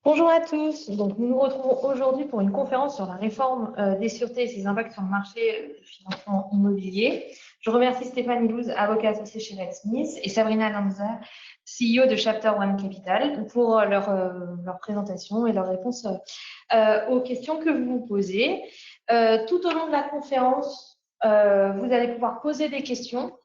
Bonjour à tous. Donc, nous nous retrouvons aujourd'hui pour une conférence sur la réforme des sûretés et ses impacts sur le marché du financement immobilier. Je remercie Stéphanie Louz, avocat associé chez Matt Smith, et Sabrina Lanza, CEO de Chapter One Capital, pour leur présentation et leurs réponses aux questions que vous vous posez. Tout au long de la conférence, vous allez pouvoir poser des questions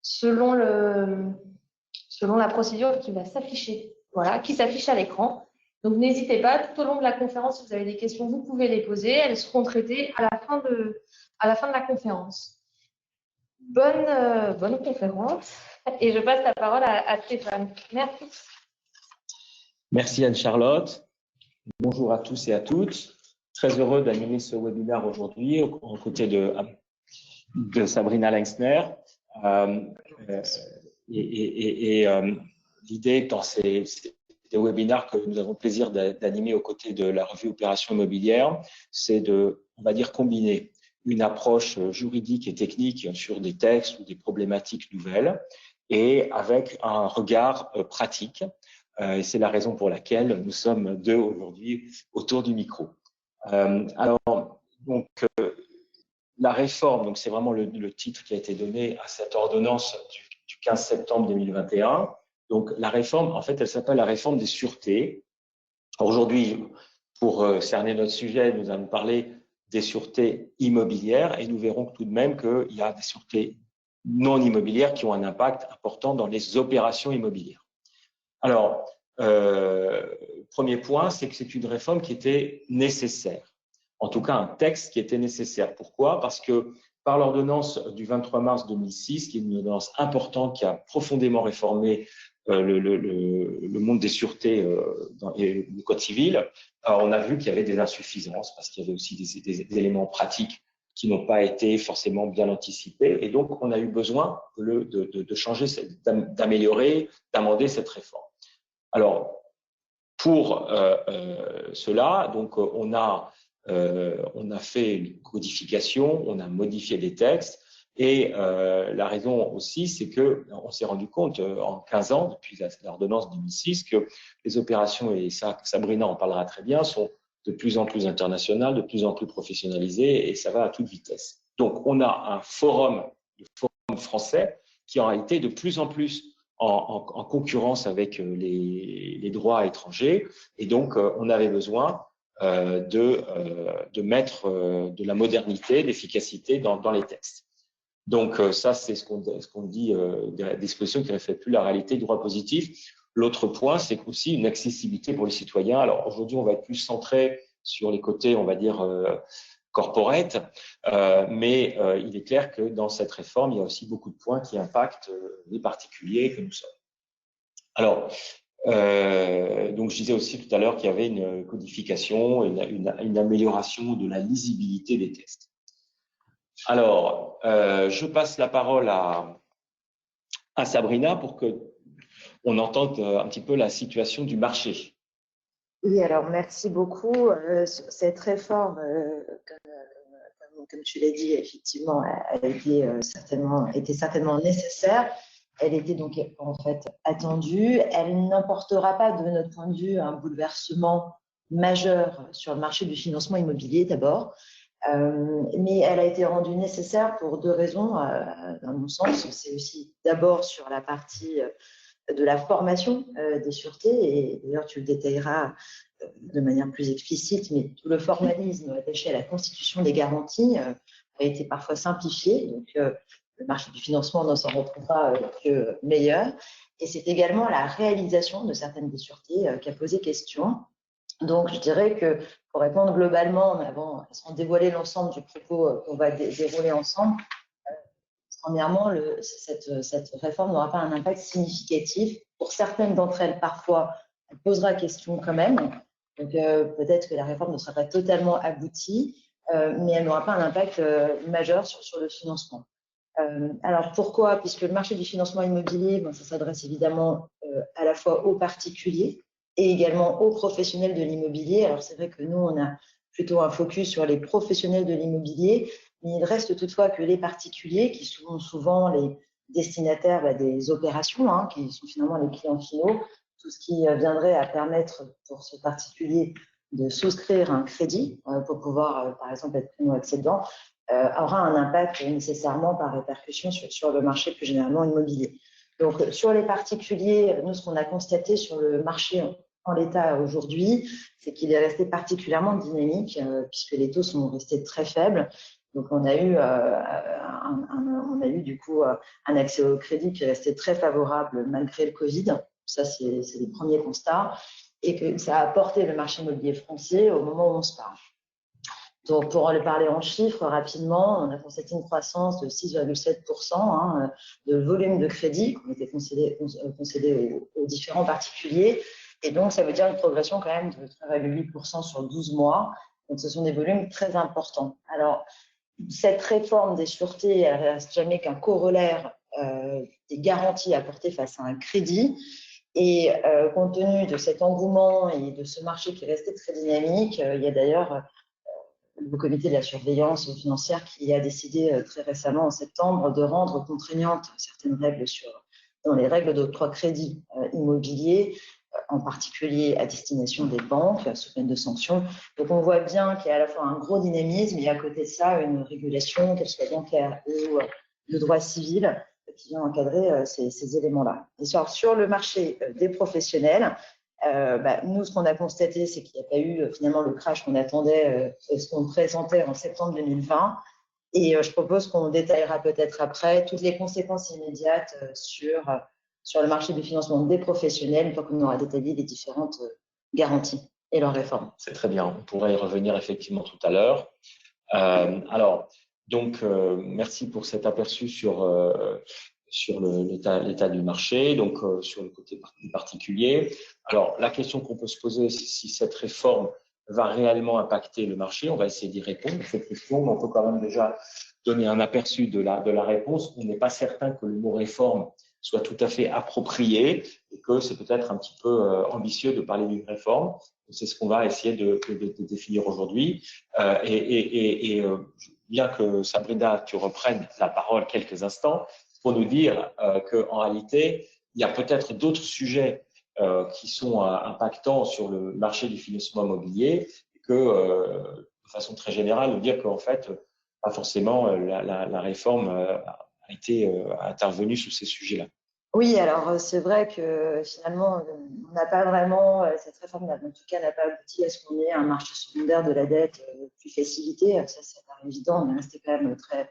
selon la procédure qui va s'afficher. Voilà, qui s'affiche à l'écran. Donc, n'hésitez pas, tout au long de la conférence, si vous avez des questions, vous pouvez les poser. Elles seront traitées à la fin de la conférence. Bonne conférence. Et je passe la parole à Stéphane. Merci. Merci Anne-Charlotte. Bonjour à tous et à toutes. Très heureux d'animer ce webinaire aujourd'hui aux côtés de Sabrina Lengsner. L'idée dans ces webinaires que nous avons le plaisir d'animer aux côtés de la revue Opérations immobilières, c'est de, on va dire, combiner une approche juridique et technique sur des textes ou des problématiques nouvelles et avec un regard pratique. Et c'est la raison pour laquelle nous sommes deux aujourd'hui autour du micro. La réforme, donc c'est vraiment le titre qui a été donné à cette ordonnance du 15 septembre 2021. Donc la réforme, en fait, elle s'appelle la réforme des sûretés. Aujourd'hui, pour cerner notre sujet, nous allons parler des sûretés immobilières et nous verrons tout de même qu'il y a des sûretés non immobilières qui ont un impact important dans les opérations immobilières. Alors, premier point, c'est que c'est une réforme qui était nécessaire. En tout cas, un texte qui était nécessaire. Pourquoi? Parce que par l'ordonnance du 23 mars 2006, qui est une ordonnance importante qui a profondément réformé le monde des sûretés dans le Code civil, on a vu qu'il y avait des insuffisances parce qu'il y avait aussi des éléments pratiques qui n'ont pas été forcément bien anticipés. Et donc, on a eu besoin de changer, d'améliorer, d'amender cette réforme. Alors, pour cela, donc, on a fait une codification, on a modifié des textes et la raison aussi, c'est qu'on s'est rendu compte en 15 ans, depuis l'ordonnance 2006, que les opérations, et ça Sabrina en parlera très bien, sont de plus en plus internationales, de plus en plus professionnalisées et ça va à toute vitesse. Donc, on a un forum, le forum français, qui en réalité est de plus en plus en concurrence avec les droits étrangers et donc on avait besoin de mettre de la modernité, d'efficacité dans les textes. Donc ça, c'est ce qu'on dit des dispositions qui ne reflètent plus la réalité du droit positif. L'autre point, c'est aussi une accessibilité pour les citoyens. Alors aujourd'hui, on va être plus centré sur les côtés, on va dire, corporate, mais il est clair que dans cette réforme, il y a aussi beaucoup de points qui impactent les particuliers que nous sommes. Alors, donc, je disais aussi tout à l'heure qu'il y avait une codification, une amélioration de la lisibilité des textes. Alors, je passe la parole à Sabrina pour qu'on entende un petit peu la situation du marché. Oui, alors merci beaucoup. Cette réforme, comme tu l'as dit, effectivement, elle était certainement nécessaire. Elle était donc en fait attendue. Elle n'apportera pas, de notre point de vue, un bouleversement majeur sur le marché du financement immobilier d'abord, mais elle a été rendue nécessaire pour deux raisons, dans mon sens. C'est aussi d'abord sur la partie de la formation des sûretés, et d'ailleurs tu le détailleras de manière plus explicite, mais tout le formalisme attaché à la constitution des garanties a été parfois simplifié. Donc, le marché du financement ne s'en retrouvera que meilleur. Et c'est également la réalisation de certaines des sûretés qui a posé question. Donc, je dirais que pour répondre globalement, sans dévoiler l'ensemble du propos qu'on va dérouler ensemble, premièrement, cette réforme n'aura pas un impact significatif. Pour certaines d'entre elles, parfois, elle posera question quand même. Donc, peut-être que la réforme ne sera pas totalement aboutie, mais elle n'aura pas un impact majeur sur le financement. Alors pourquoi? Puisque le marché du financement immobilier, ça s'adresse évidemment à la fois aux particuliers et également aux professionnels de l'immobilier. Alors c'est vrai que nous, on a plutôt un focus sur les professionnels de l'immobilier, mais il reste toutefois que les particuliers, qui sont souvent les destinataires des opérations, qui sont finalement les clients finaux, tout ce qui viendrait à permettre pour ce particulier de souscrire un crédit pour pouvoir, par exemple, être primo-accédant, aura un impact nécessairement par répercussion sur le marché plus généralement immobilier. Donc, sur les particuliers, nous, ce qu'on a constaté sur le marché en l'état aujourd'hui, c'est qu'il est resté particulièrement dynamique puisque les taux sont restés très faibles. Donc, on a eu du coup un accès au crédit qui est resté très favorable malgré le Covid. Ça, c'est les premiers constats. Et que ça a porté le marché immobilier français au moment où on se parle. Donc, pour le parler en chiffres rapidement, on a constaté une croissance de 6,7% de volume de crédit qui ont été concédés aux différents particuliers. Et donc, ça veut dire une progression quand même de 3,8% sur 12 mois. Donc, ce sont des volumes très importants. Alors, cette réforme des sûretés, elle ne reste jamais qu'un corollaire des garanties apportées face à un crédit. Et compte tenu de cet engouement et de ce marché qui restait très dynamique, il y a d'ailleurs le comité de la surveillance financière qui a décidé très récemment en septembre de rendre contraignantes certaines règles dans les règles d'octroi crédit immobilier, en particulier à destination des banques, sous peine de sanctions. Donc on voit bien qu'il y a à la fois un gros dynamisme et à côté de ça une régulation, qu'elle soit bancaire ou de droit civil, qui vient encadrer ces éléments-là. Et sur le marché des professionnels, nous, ce qu'on a constaté, c'est qu'il n'y a pas eu finalement le crash qu'on attendait, ce qu'on présentait en septembre 2020. Et je propose qu'on détaillera peut-être après toutes les conséquences immédiates sur le marché du financement des professionnels, une fois qu'on aura détaillé les différentes garanties et leurs réformes. C'est très bien. On pourrait y revenir effectivement tout à l'heure. Merci pour cet aperçu sur l'état du marché, donc sur le côté particulier. Alors, la question qu'on peut se poser, c'est si cette réforme va réellement impacter le marché. On va essayer d'y répondre à cette question, mais on peut quand même déjà donner un aperçu de la réponse. On n'est pas certain que le mot réforme soit tout à fait approprié et que c'est peut-être un petit peu ambitieux de parler d'une réforme. C'est ce qu'on va essayer de définir aujourd'hui. Bien que Sabrina, tu reprennes la parole quelques instants pour nous dire qu'en réalité, il y a peut-être d'autres sujets qui sont impactants sur le marché du financement immobilier et que, de façon très générale, nous dire qu'en fait, pas forcément la réforme a été intervenue sur ces sujets-là. Oui, alors c'est vrai que finalement, on n'a pas vraiment, cette réforme en tout cas n'a pas abouti à ce qu'on ait un marché secondaire de la dette plus facilité. Ça, c'est pas évident, on est resté quand même très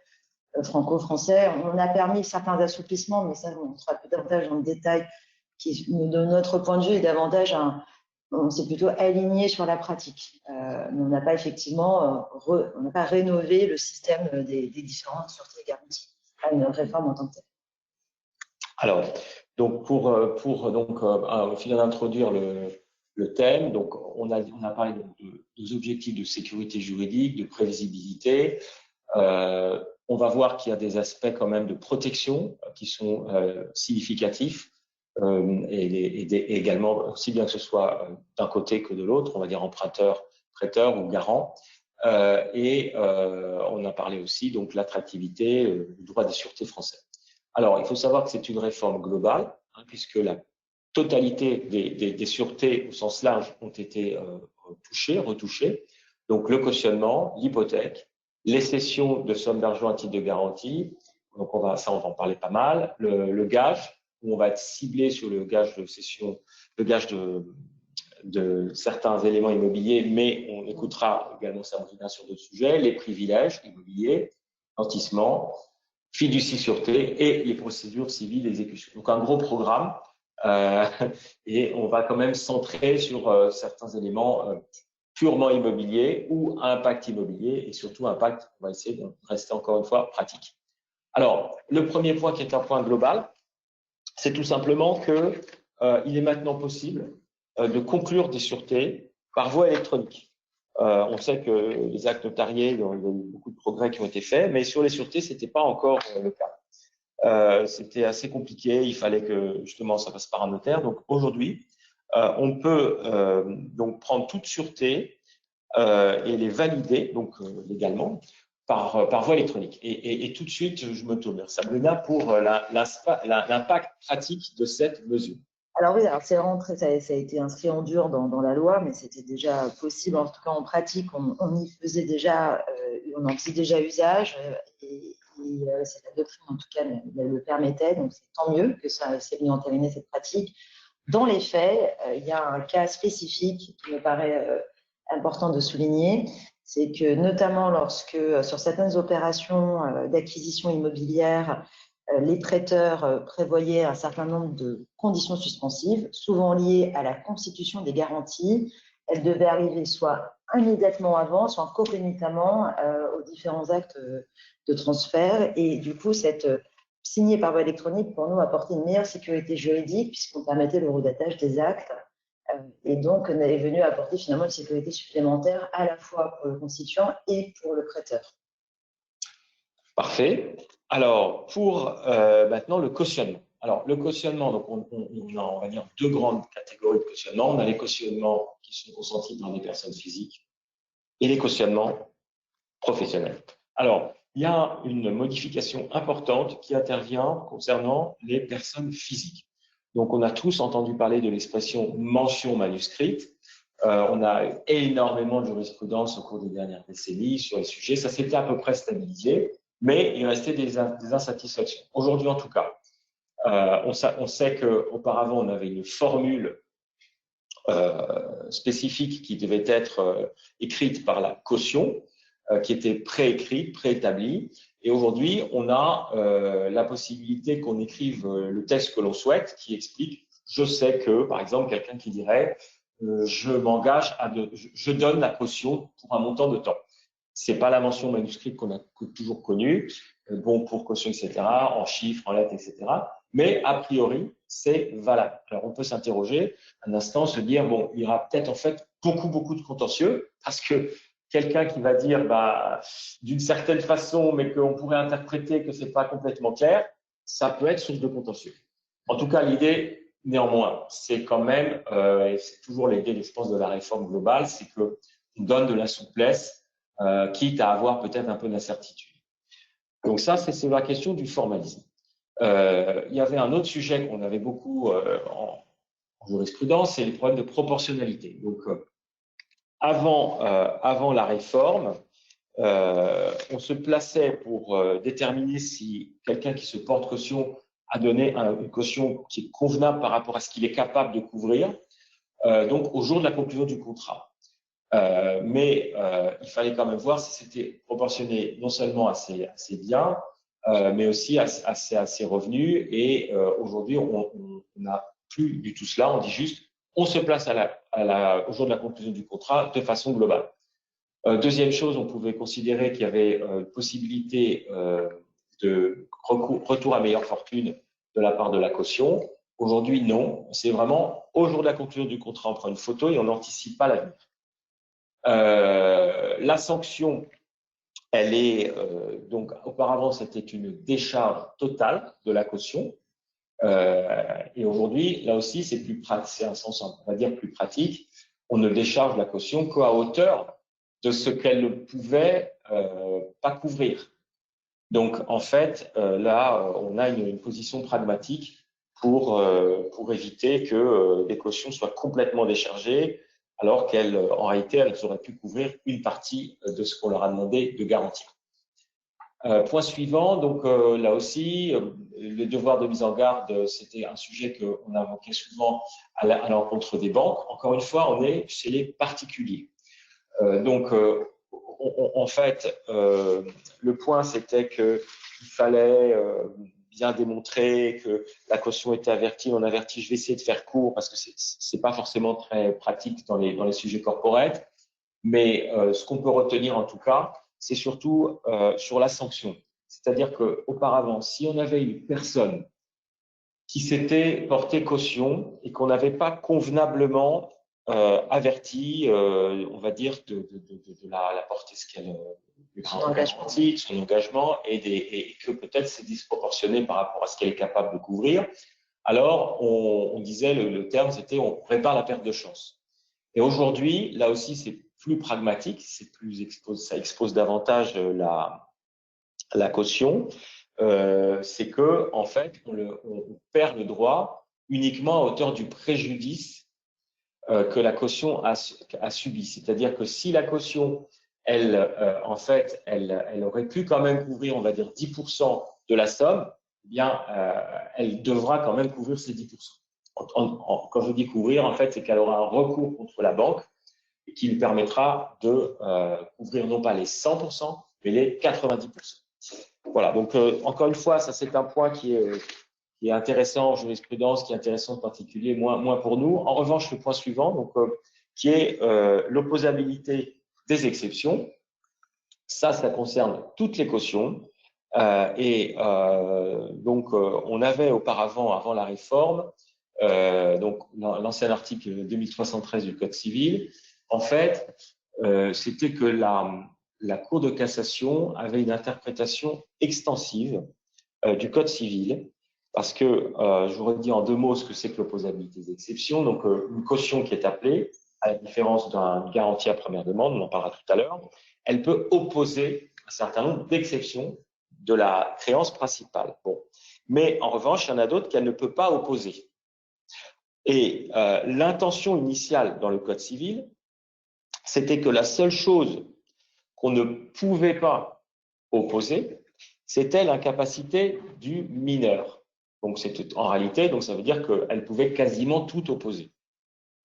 franco-français. On a permis certains assouplissements, mais ça, on sera peut-être davantage dans le détail, qui, de notre point de vue, est davantage on s'est plutôt aligné sur la pratique. Mais on n'a pas effectivement, on n'a pas rénové le système des différentes sûretés garanties. C'est pas une réforme en tant que telle. Alors, donc au final d'introduire le thème, donc on a parlé des objectifs de sécurité juridique, de prévisibilité. On va voir qu'il y a des aspects quand même de protection qui sont significatifs et également, aussi bien que ce soit d'un côté que de l'autre, on va dire emprunteur, prêteur ou garant. On a parlé aussi donc l'attractivité du droit des sûretés français. Alors, il faut savoir que c'est une réforme globale, puisque la totalité des sûretés au sens large ont été retouchées. Donc, le cautionnement, l'hypothèque, les cessions de sommes d'argent à titre de garantie, donc on va en parler pas mal, le gage, où on va être ciblé sur le gage de cession, le gage de certains éléments immobiliers, mais on écoutera également Sabrina sur d'autres sujets, les privilèges immobiliers, nantissement, fiducie sûreté et les procédures civiles d'exécution. Donc un gros programme et on va quand même centrer sur certains éléments purement immobiliers ou impact immobilier et surtout impact, on va essayer de rester encore une fois pratique. Alors, le premier point qui est un point global, c'est tout simplement que il est maintenant possible de conclure des sûretés par voie électronique. On sait que les actes notariés, il y a eu beaucoup de progrès qui ont été faits, mais sur les sûretés, ce n'était pas encore le cas. C'était assez compliqué, il fallait que justement ça passe par un notaire. Donc aujourd'hui, on peut donc prendre toute sûreté et les valider donc légalement par voie électronique. Et tout de suite, je me tourne vers Sabrina pour l'impact pratique de cette mesure. Alors oui, alors c'est rentré, ça a été inscrit en dur dans la loi, mais c'était déjà possible, en tout cas en pratique, on y faisait déjà, on en faisait déjà usage, et c'est la doctrine en tout cas le permettait, donc c'est tant mieux que ça s'est mis entériner cette pratique. Dans les faits, il y a un cas spécifique qui me paraît important de souligner, c'est que notamment lorsque sur certaines opérations d'acquisition immobilière, les prêteurs prévoyaient un certain nombre de conditions suspensives, souvent liées à la constitution des garanties. Elles devaient arriver soit immédiatement avant, soit concomitamment aux différents actes de transfert. Et du coup, cette signée par voie électronique, pour nous, apportait une meilleure sécurité juridique puisqu'on permettait le redatage des actes. Et donc, on est venu apporter finalement une sécurité supplémentaire à la fois pour le constituant et pour le prêteur. Parfait. Alors, pour maintenant le cautionnement. Alors, le cautionnement, donc on va dire deux grandes catégories de cautionnement. On a les cautionnements qui sont consentis par des personnes physiques et les cautionnements professionnels. Alors, il y a une modification importante qui intervient concernant les personnes physiques. Donc, on a tous entendu parler de l'expression mention manuscrite. On a énormément de jurisprudence au cours des dernières décennies sur le sujet. Ça s'était à peu près stabilisé, mais il restait des insatisfactions. Aujourd'hui, en tout cas, on sait qu'auparavant, on avait une formule spécifique qui devait être écrite par la caution, qui était préécrite, préétablie. Et aujourd'hui, on a la possibilité qu'on écrive le texte que l'on souhaite, qui explique, je sais que, par exemple, quelqu'un qui dirait je m'engage je donne la caution pour un montant de temps. C'est pas la mention manuscrite qu'on a toujours connue, bon pour caution, etc., en chiffres, en lettres, etc. Mais a priori, c'est valable. Alors on peut s'interroger un instant, se dire bon, il y aura peut-être en fait beaucoup de contentieux parce que quelqu'un qui va dire d'une certaine façon, mais qu'on pourrait interpréter que c'est pas complètement clair, ça peut être source de contentieux. En tout cas, l'idée néanmoins, c'est quand même, et c'est toujours l'idée, je pense, de la réforme globale, c'est qu'on donne de la souplesse, quitte à avoir peut-être un peu d'incertitude. Donc ça, c'est la question du formalisme. Il y avait un autre sujet qu'on avait beaucoup en jurisprudence, c'est les problèmes de proportionnalité. Donc, avant la réforme, on se plaçait pour déterminer si quelqu'un qui se porte caution a donné une caution qui est convenable par rapport à ce qu'il est capable de couvrir, donc au jour de la conclusion du contrat. Mais il fallait quand même voir si c'était proportionné non seulement à ses biens, mais aussi à ses revenus. Et aujourd'hui, on n'a plus du tout cela. On dit juste, on se place au jour de la conclusion du contrat de façon globale. Deuxième chose, on pouvait considérer qu'il y avait possibilité de retour à meilleure fortune de la part de la caution. Aujourd'hui, non. C'est vraiment au jour de la conclusion du contrat, on prend une photo et on n'anticipe pas l'avenir. La sanction, elle est donc auparavant c'était une décharge totale de la caution. Et aujourd'hui, là aussi, c'est un sens, on va dire, plus pratique. On ne décharge la caution qu'à hauteur de ce qu'elle ne pouvait pas couvrir. Donc, en fait, là, on a une position pragmatique pour éviter que les cautions soient complètement déchargées, alors qu'en réalité, elles auraient pu couvrir une partie de ce qu'on leur a demandé de garantir. Point suivant, donc là aussi, le devoir de mise en garde, c'était un sujet qu'on invoquait souvent à l'encontre des banques. Encore une fois, on est chez les particuliers. Donc, en fait, le point, c'était qu'il fallait bien démontrer que la caution était avertie, non avertie. Je vais essayer de faire court parce que c'est pas forcément très pratique dans les sujets corporate. Mais ce qu'on peut retenir en tout cas, c'est surtout sur la sanction. C'est-à-dire qu'auparavant, si on avait une personne qui s'était portée caution et qu'on n'avait pas convenablement averti, on va dire, de la portée ce qu'elle son engagement et que peut-être c'est disproportionné par rapport à ce qu'elle est capable de couvrir. Alors, on disait, le terme, c'était on répare la perte de chance. Et aujourd'hui, là aussi, c'est plus pragmatique, ça expose davantage la caution. C'est que, en fait, on perd le droit uniquement à hauteur du préjudice que la caution a subi. C'est-à-dire que si la caution, en fait, elle aurait pu quand même couvrir, on va dire, 10% de la somme, eh bien, elle devra quand même couvrir ces 10%. Quand je dis couvrir, en fait, c'est qu'elle aura un recours contre la banque et qui lui permettra de couvrir non pas les 100%, mais les 90%. Voilà, donc encore une fois, ça c'est un point qui est intéressant en jurisprudence, qui est intéressant en particulier, moins pour nous. En revanche, le point suivant, donc, qui est l'opposabilité des exceptions. Ça concerne toutes les cautions. Donc, on avait auparavant, avant la réforme, donc l'ancien article 2313 du Code civil, en fait, c'était que la Cour de cassation avait une interprétation extensive du Code civil, parce que je vous redis en 2 mots ce que c'est que l'opposabilité des exceptions. Donc, une caution qui est appelée, à la différence d'une garantie à première demande, on en parlera tout à l'heure, elle peut opposer un certain nombre d'exceptions de la créance principale. Bon. Mais en revanche, il y en a d'autres qu'elle ne peut pas opposer. Et l'intention initiale dans le Code civil, c'était que la seule chose qu'on ne pouvait pas opposer, c'était l'incapacité du mineur. Donc, en réalité, donc ça veut dire qu'elle pouvait quasiment tout opposer.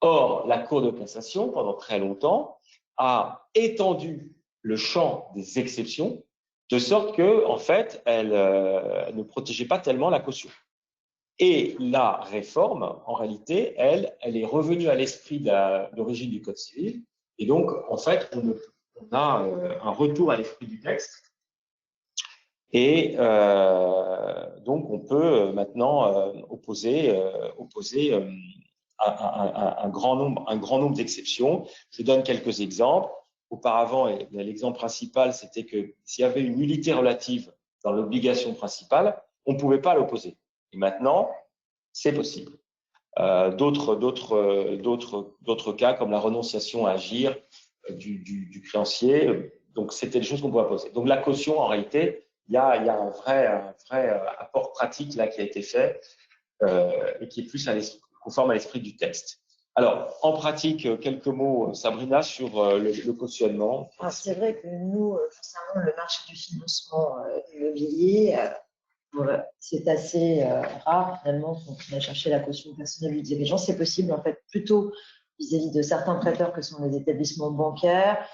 Or, la Cour de cassation, pendant très longtemps, a étendu le champ des exceptions de sorte que, en fait, elle ne protégeait pas tellement la caution. Et la réforme, en réalité, elle est revenue à l'esprit d'origine du Code civil. Et donc, en fait, on a un retour à l'esprit du texte. Et donc, on peut maintenant opposer un grand nombre d'exceptions. Je donne quelques exemples. Auparavant, l'exemple principal, c'était que s'il y avait une nullité relative dans l'obligation principale, on ne pouvait pas l'opposer. Et maintenant, c'est possible. D'autres cas, comme la renonciation à agir du créancier, donc c'était des choses qu'on pouvait opposer. Donc la caution, en réalité, il y a un vrai apport pratique là qui a été fait et qui est plus conforme à l'esprit du texte. Alors, en pratique, quelques mots, Sabrina, sur le cautionnement. C'est vrai que nous, concernant le marché du financement immobilier, voilà, c'est assez rare finalement quand on a cherché la caution personnelle du dirigeant. C'est possible en fait plutôt vis-à-vis de certains prêteurs que sont les établissements bancaires,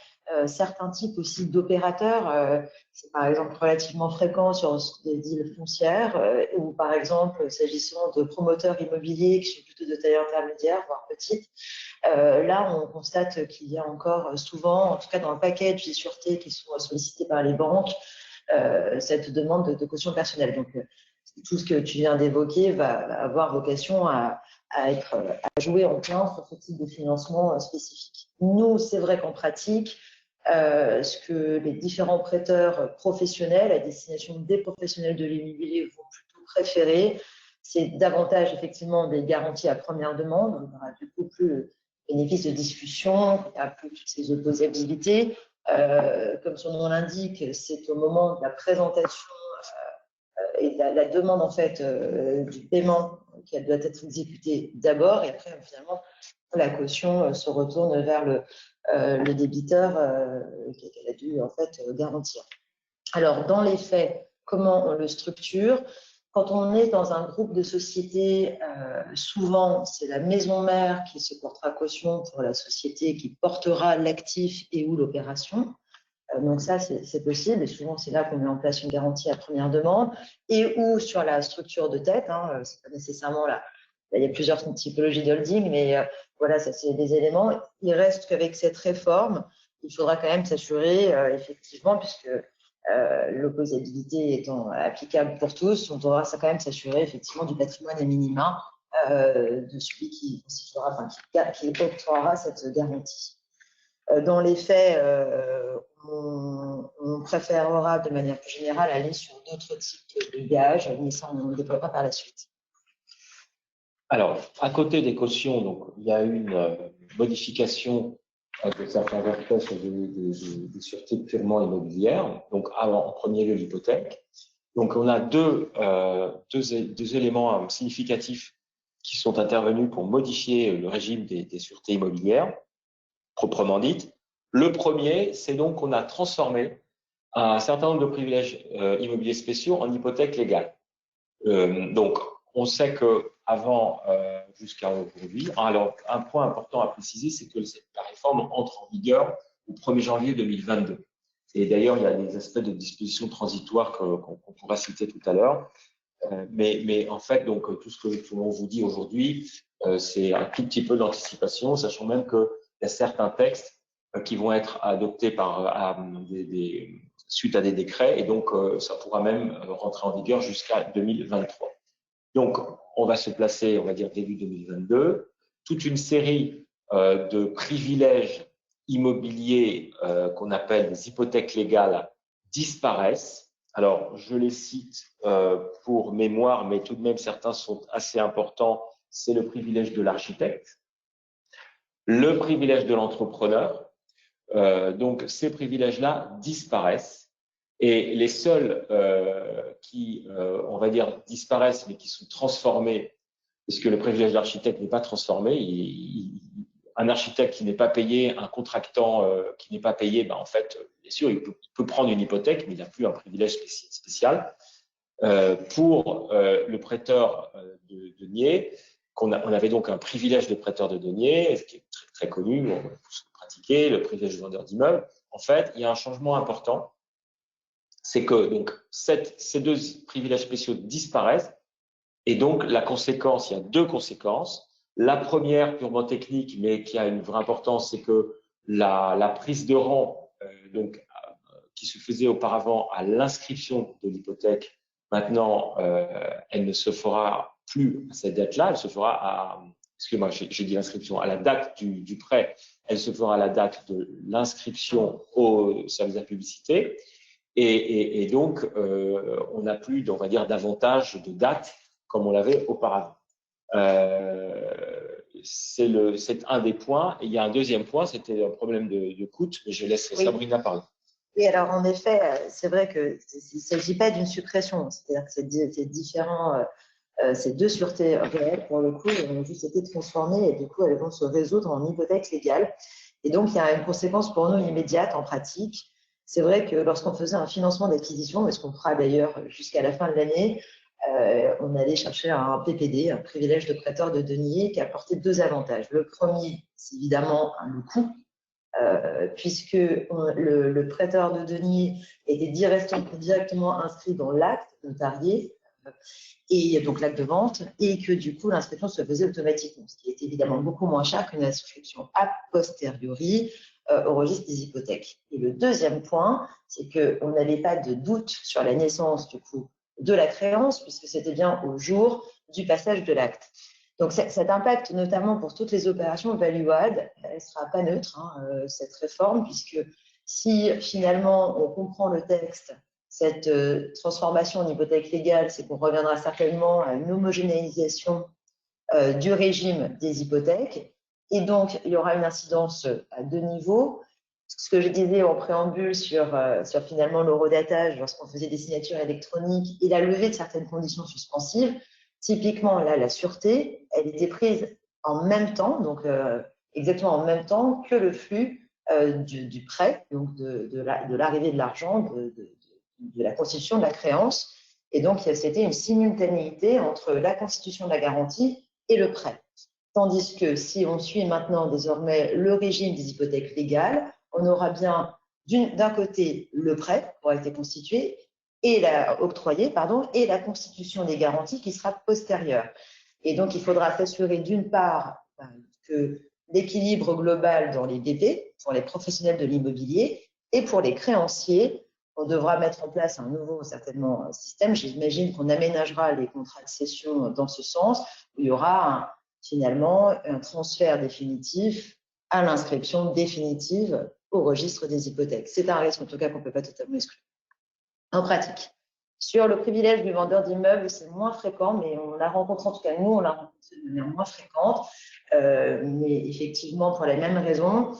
certains types aussi d'opérateurs. C'est par exemple relativement fréquent sur des deals foncières ou par exemple s'agissant de promoteurs immobiliers qui sont plutôt de taille intermédiaire, voire petite. Là, on constate qu'il y a encore souvent, en tout cas dans le package des sûretés qui sont sollicités par les banques, cette demande de caution personnelle. Donc, tout ce que tu viens d'évoquer va avoir vocation à jouer en plein sur ce type de financement spécifique. Nous, c'est vrai qu'en pratique, ce que les différents prêteurs professionnels à destination des professionnels de l'immobilier vont plutôt préférer, c'est davantage effectivement des garanties à première demande. On aura du coup plus le bénéfice de discussion, il n'y a plus toutes ces opposabilités. Comme son nom l'indique, c'est au moment de la présentation et de la demande en fait du paiement qu'elle doit être exécutée d'abord, et après finalement la caution se retourne vers le débiteur qu'elle a dû en fait garantir. Alors dans les faits, comment on le structure? Quand on est dans un groupe de sociétés, souvent c'est la maison mère qui se portera caution pour la société qui portera l'actif et ou l'opération. Donc ça, c'est possible, et souvent c'est là qu'on met en place une garantie à première demande, et ou sur la structure de tête, c'est pas nécessairement là. Il y a plusieurs typologies de holding, mais voilà, ça c'est des éléments. Il reste qu'avec cette réforme, il faudra quand même s'assurer, effectivement, puisque l'opposabilité étant applicable pour tous, on devra quand même s'assurer effectivement du patrimoine à minima de celui qui constituera, qui octroiera cette garantie. Dans les faits, on préférera de manière plus générale aller sur d'autres types de gages, mais ça on le développera par la suite. Alors, à côté des cautions, donc, il y a une modification de certains aspects sur des sûretés purement immobilières, donc en premier lieu l'hypothèque. Donc, on a deux éléments significatifs qui sont intervenus pour modifier le régime des sûretés immobilières, proprement dites. Le premier, c'est donc qu'on a transformé un certain nombre de privilèges immobiliers spéciaux en hypothèques légales. Donc, on sait qu'avant, jusqu'à aujourd'hui, alors un point important à préciser, c'est que la réforme entre en vigueur au 1er janvier 2022. Et d'ailleurs, il y a des aspects de dispositions transitoires qu'on pourra citer tout à l'heure. Mais en fait, donc, tout ce que l'on vous dit aujourd'hui, c'est un tout petit peu d'anticipation, sachant même qu'il y a certains textes qui vont être adoptés suite à des décrets, et donc ça pourra même rentrer en vigueur jusqu'à 2023. Donc, on va se placer, on va dire, début 2022. Toute une série de privilèges immobiliers qu'on appelle des hypothèques légales disparaissent. Alors, je les cite pour mémoire, mais tout de même, certains sont assez importants. C'est le privilège de l'architecte, le privilège de l'entrepreneur. Donc, ces privilèges-là disparaissent. Et les seuls qui, on va dire, disparaissent, mais qui sont transformés, puisque le privilège d'architecte n'est pas transformé, un architecte qui n'est pas payé, un contractant qui n'est pas payé, ben en fait, bien sûr, il peut prendre une hypothèque, mais il n'a plus un privilège spécial. Pour le prêteur de deniers, on avait donc un privilège de prêteur de deniers, qui est très, très connu, on peut pratiquer, le privilège de vendeur d'immeubles. En fait, il y a un changement important. C'est que donc, ces deux privilèges spéciaux disparaissent, et donc la conséquence, il y a deux conséquences. La première, purement technique, mais qui a une vraie importance, c'est que la prise de rang qui se faisait auparavant à l'inscription de l'hypothèque, maintenant, elle ne se fera plus à cette date-là, elle se fera à, excusez-moi, j'ai dit l'inscription, à la date du prêt, elle se fera à la date de l'inscription au service de la publicité. Et donc, on n'a plus, on va dire, davantage de dates comme on l'avait auparavant. C'est un des points. Et il y a un deuxième point, c'était un problème de coût, mais je laisse Sabrina parler. Oui, alors en effet, c'est vrai qu'il ne s'agit pas d'une suppression, c'est-à-dire que c'est différent. Ces deux sûretés réelles, pour le coup, ont juste été transformées et du coup, elles vont se résoudre en hypothèque légale. Et donc, il y a une conséquence pour nous immédiate en pratique. C'est vrai que lorsqu'on faisait un financement d'acquisition, et ce qu'on fera d'ailleurs jusqu'à la fin de l'année, on allait chercher un PPD, un privilège de prêteur de deniers, qui apportait deux avantages. Le premier, c'est évidemment le coût, puisque le prêteur de deniers était directement inscrit dans l'acte notarié, et donc l'acte de vente, et que du coup l'inscription se faisait automatiquement, ce qui est évidemment beaucoup moins cher qu'une inscription a posteriori au registre des hypothèques. Et le deuxième point, c'est qu'on n'avait pas de doute sur la naissance du coup de la créance, puisque c'était bien au jour du passage de l'acte. Donc cet impact, notamment pour toutes les opérations value-add, elle ne sera pas neutre, cette réforme, puisque si finalement on comprend le texte, cette transformation en hypothèque légale, c'est qu'on reviendra certainement à une homogénéisation du régime des hypothèques. Et donc, il y aura une incidence à deux niveaux. Ce que je disais en préambule sur finalement l'horodatage, lorsqu'on faisait des signatures électroniques et la levée de certaines conditions suspensives, typiquement, là, la sûreté, elle était prise en même temps, donc exactement en même temps que le flux du prêt, donc de l'arrivée de l'argent, de la constitution de la créance. Et donc, c'était une simultanéité entre la constitution de la garantie et le prêt. Tandis que si on suit maintenant désormais le régime des hypothèques légales, on aura bien d'un côté le prêt qui aura été constitué et octroyé, et la constitution des garanties qui sera postérieure. Et donc, il faudra s'assurer d'une part que l'équilibre global dans les BP, pour les professionnels de l'immobilier, et pour les créanciers, on devra mettre en place un nouveau, certainement, système. J'imagine qu'on aménagera les contrats de cession dans ce sens, où il y aura finalement un transfert définitif à l'inscription définitive au registre des hypothèques. C'est un risque, en tout cas, qu'on ne peut pas totalement exclure. En pratique, sur le privilège du vendeur d'immeubles, c'est moins fréquent, mais on l'a rencontré, en tout cas, nous, on l'a rencontré de manière moins fréquente, mais effectivement, pour les mêmes raisons,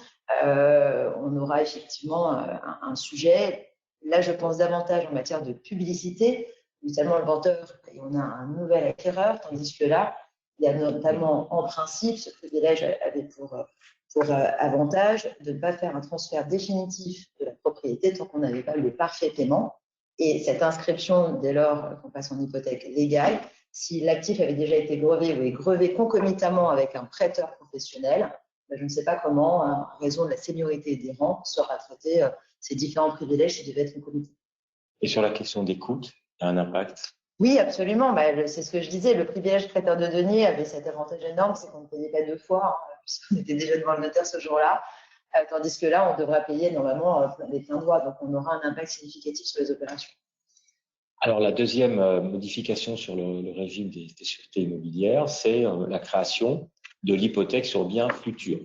on aura effectivement un sujet. Là, je pense davantage en matière de publicité, notamment le vendeur, et on a un nouvel acquéreur, tandis que là, Il y a notamment, en principe, ce privilège avait pour avantage de ne pas faire un transfert définitif de la propriété tant qu'on n'avait pas le parfait paiement. Et cette inscription, dès lors qu'on passe en hypothèque légale, si l'actif avait déjà été grevé ou est grevé concomitamment avec un prêteur professionnel, je ne sais pas comment, en raison de la seniorité des rangs, sera traité ces différents privilèges qui devaient être concomitants. Et sur la question des coûts, il y a un impact? Oui, absolument. C'est ce que je disais. Le privilège prêteur de deniers avait cet avantage énorme, c'est qu'on ne payait pas 2 fois, puisqu'on était déjà devant le notaire ce jour-là. Tandis que là, on devra payer normalement les pleins droits. Donc, on aura un impact significatif sur les opérations. Alors, la deuxième modification sur le régime des sûretés immobilières, c'est la création de l'hypothèque sur biens futurs.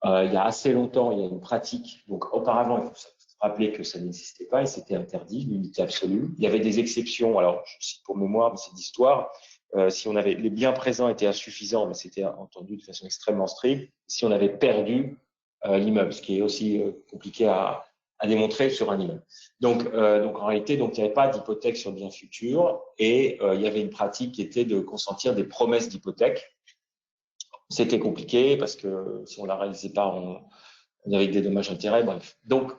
Il y a assez longtemps, il y a une pratique. Donc, auparavant, il faut se rappeler que ça n'existait pas et c'était interdit, l'unité absolue. Il y avait des exceptions. Alors, je cite pour mémoire, mais c'est d'histoire. Si on avait les biens présents étaient insuffisants, mais c'était entendu de façon extrêmement stricte. Si on avait perdu l'immeuble, ce qui est aussi compliqué à démontrer sur un immeuble. Donc en réalité, il n'y avait pas d'hypothèque sur biens futurs et il y avait une pratique qui était de consentir des promesses d'hypothèque. C'était compliqué parce que si on ne la réalisait pas, on avait des dommages-intérêts, bref. Donc,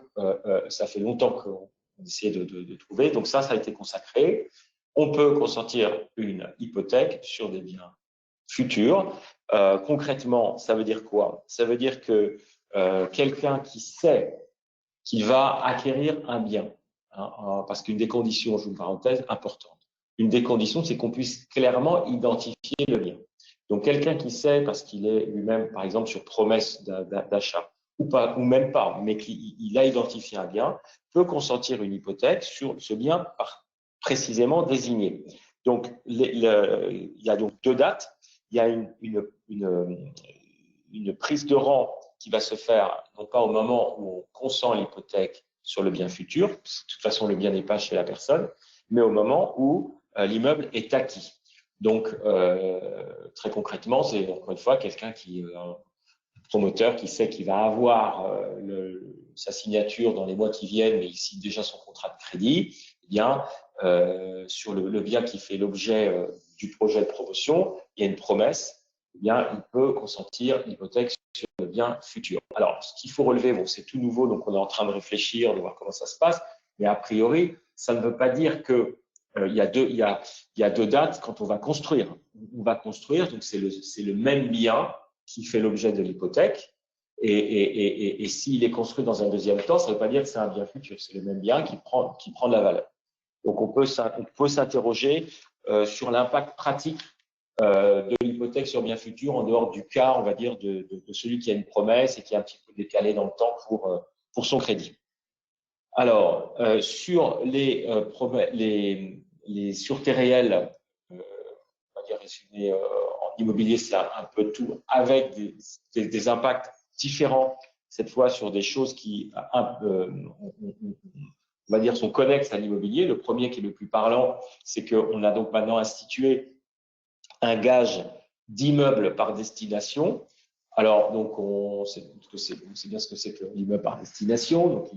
ça fait longtemps qu'on essaie de trouver. Donc ça a été consacré. On peut consentir une hypothèque sur des biens futurs. Concrètement, ça veut dire quoi? Ça veut dire que quelqu'un qui sait qu'il va acquérir un bien, parce qu'une des conditions, je vous une parenthèse importante, une des conditions, c'est qu'on puisse clairement identifier le bien. Donc, quelqu'un qui sait, parce qu'il est lui-même, par exemple, sur promesse d'achat, ou pas, ou même pas, mais qu'il a identifié un bien, peut consentir une hypothèque sur ce bien précisément désigné. Donc, il y a donc 2 dates. Il y a une prise de rang qui va se faire non pas au moment où on consent l'hypothèque sur le bien futur, de toute façon le bien n'est pas chez la personne, mais au moment où l'immeuble est acquis. Donc, très concrètement, c'est encore une fois quelqu'un qui un promoteur qui sait qu'il va avoir sa signature dans les mois qui viennent, mais il signe déjà son contrat de crédit. Eh bien, sur le bien qui fait l'objet du projet de promotion, il y a une promesse. Eh bien, il peut consentir l'hypothèque sur le bien futur. Alors, ce qu'il faut relever, bon, c'est tout nouveau, donc on est en train de réfléchir, de voir comment ça se passe, mais a priori, ça ne veut pas dire que il y a 2 dates quand on va construire. On va construire, donc c'est le même bien qui fait l'objet de l'hypothèque. Et s'il est construit dans un deuxième temps, ça ne veut pas dire que c'est un bien futur, c'est le même bien qui prend de la valeur. Donc, on peut s'interroger sur l'impact pratique de l'hypothèque sur bien futur en dehors du cas, on va dire, de celui qui a une promesse et qui est un petit peu décalé dans le temps pour son crédit. Alors, sur les sûretés réelles, on va dire résumé en immobilier, c'est un peu tout, avec des impacts différents, cette fois sur des choses qui, on va dire, sont connexes à l'immobilier. Le premier qui est le plus parlant, c'est qu'on a donc maintenant institué un gage d'immeuble par destination. Alors, donc, on sait bien ce que c'est que l'immeuble par destination. Donc,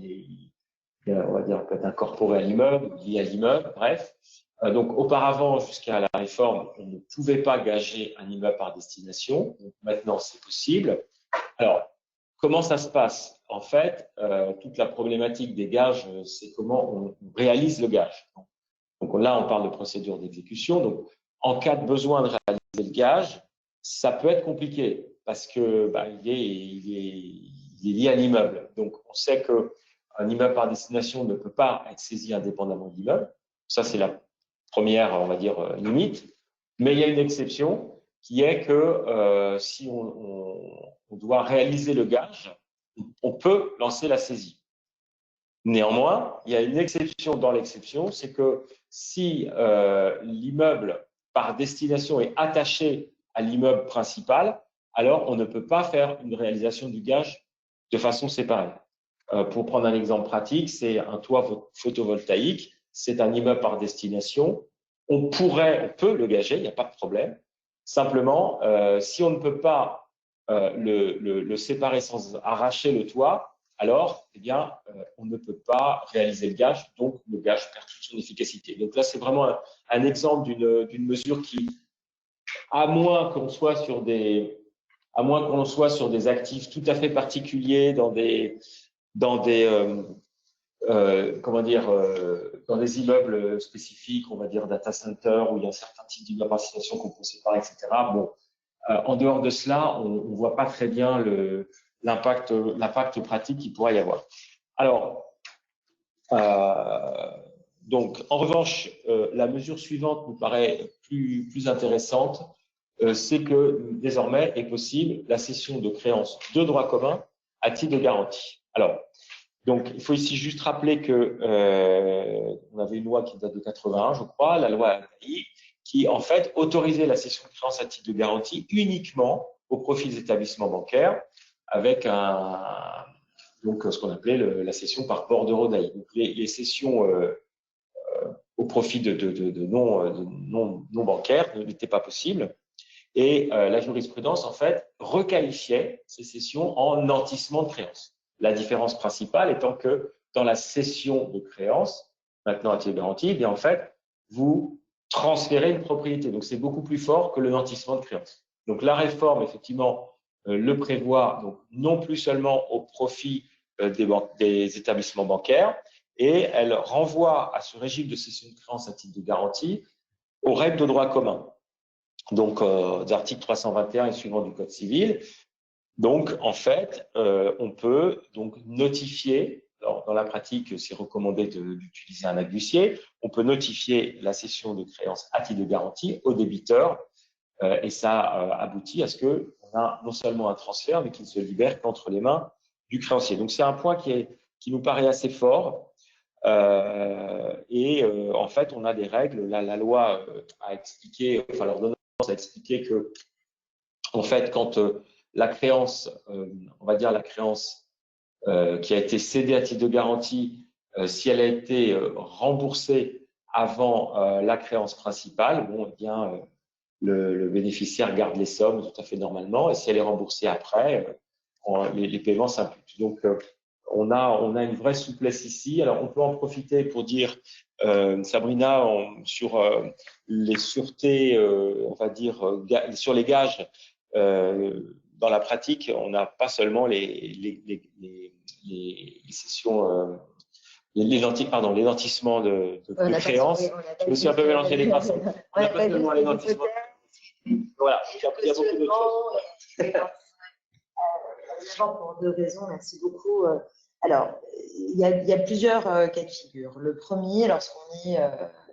on va dire, peut être incorporé à l'immeuble, lié à l'immeuble, bref. Donc, auparavant, jusqu'à la réforme, on ne pouvait pas gager un immeuble par destination. Donc, maintenant, c'est possible. Alors, comment ça se passe? En fait, toute la problématique des gages, c'est comment on réalise le gage. Donc là, on parle de procédure d'exécution. Donc, en cas de besoin de réaliser le gage, ça peut être compliqué parce que il est lié à l'immeuble. Donc, on sait qu'un immeuble par destination ne peut pas être saisi indépendamment de l'immeuble. Ça, c'est la première, on va dire, limite. Mais il y a une exception qui est que si on doit réaliser le gage, on peut lancer la saisie. Néanmoins, il y a une exception dans l'exception, c'est que si l'immeuble par destination est attaché à l'immeuble principal, alors on ne peut pas faire une réalisation du gage de façon séparée. Pour prendre un exemple pratique, c'est un toit photovoltaïque, c'est un immeuble par destination. On peut le gager, il n'y a pas de problème. Simplement, si on ne peut pas le séparer sans arracher le toit, alors, eh bien, on ne peut pas réaliser le gage, donc le gage perd toute son efficacité. Donc là, c'est vraiment un exemple d'une mesure qui à moins qu'on soit sur des actifs tout à fait particuliers comment dire, dans des immeubles spécifiques, on va dire data center, où il y a certains types d'immeubles en situation qu'on peut séparer, etc. Bon, en dehors de cela, on ne voit pas très bien l'impact pratique qu'il pourrait y avoir. Alors, donc, en revanche, la mesure suivante nous paraît plus intéressante, c'est que désormais est possible la cession de créances de droit commun à titre de garantie. Alors, donc, il faut ici juste rappeler que on avait une loi qui date de 81, je crois, la loi ADI, qui en fait autorisait la cession de créances à titre de garantie uniquement au profit des établissements bancaires, avec donc ce qu'on appelait la cession par bordereau d'AI. Donc, les cessions au profit de non bancaires n'étaient pas possibles. Et la jurisprudence, en fait, requalifiait ces cessions en nantissement de créances. La différence principale étant que dans la cession de créances, maintenant à titre de garantie, eh bien, en fait, vous transférez une propriété. Donc, c'est beaucoup plus fort que le nantissement de créances. Donc, la réforme, effectivement, le prévoit, donc, non plus seulement au profit des établissements bancaires, et elle renvoie à ce régime de cession de créances à titre de garantie aux règles de droit commun. Donc, des articles 321 et suivants du Code civil. Donc, en fait, on peut donc notifier, alors, dans la pratique, c'est recommandé d'utiliser un acte d'huissier, on peut notifier la cession de créances à titre de garantie au débiteur, et ça aboutit à ce qu'on a non seulement un transfert, mais qu'il ne se libère qu'entre les mains du créancier. Donc, c'est un point qui nous paraît assez fort. En fait, on a des règles. La loi a expliqué, enfin, l'ordonnance a expliqué que, en fait, quand la créance, on va dire la créance qui a été cédée à titre de garantie, si elle a été remboursée avant la créance principale, bon, eh bien, le bénéficiaire garde les sommes tout à fait normalement, et si elle est remboursée après, les paiements s'imputent. Donc, on a une vraie souplesse ici. Alors, on peut en profiter pour dire, Sabrina, sur les sûretés, on va dire, sur les gages, dans la pratique, on n'a pas seulement les sessions, les nantissements de créances. Je me suis un peu mélangé les pinceaux. On n'a pas seulement les nantissements. Voilà, il y a beaucoup d'autres choses. Pour deux raisons, merci beaucoup. Alors, il y a plusieurs cas de figure. Le premier, lorsqu'on est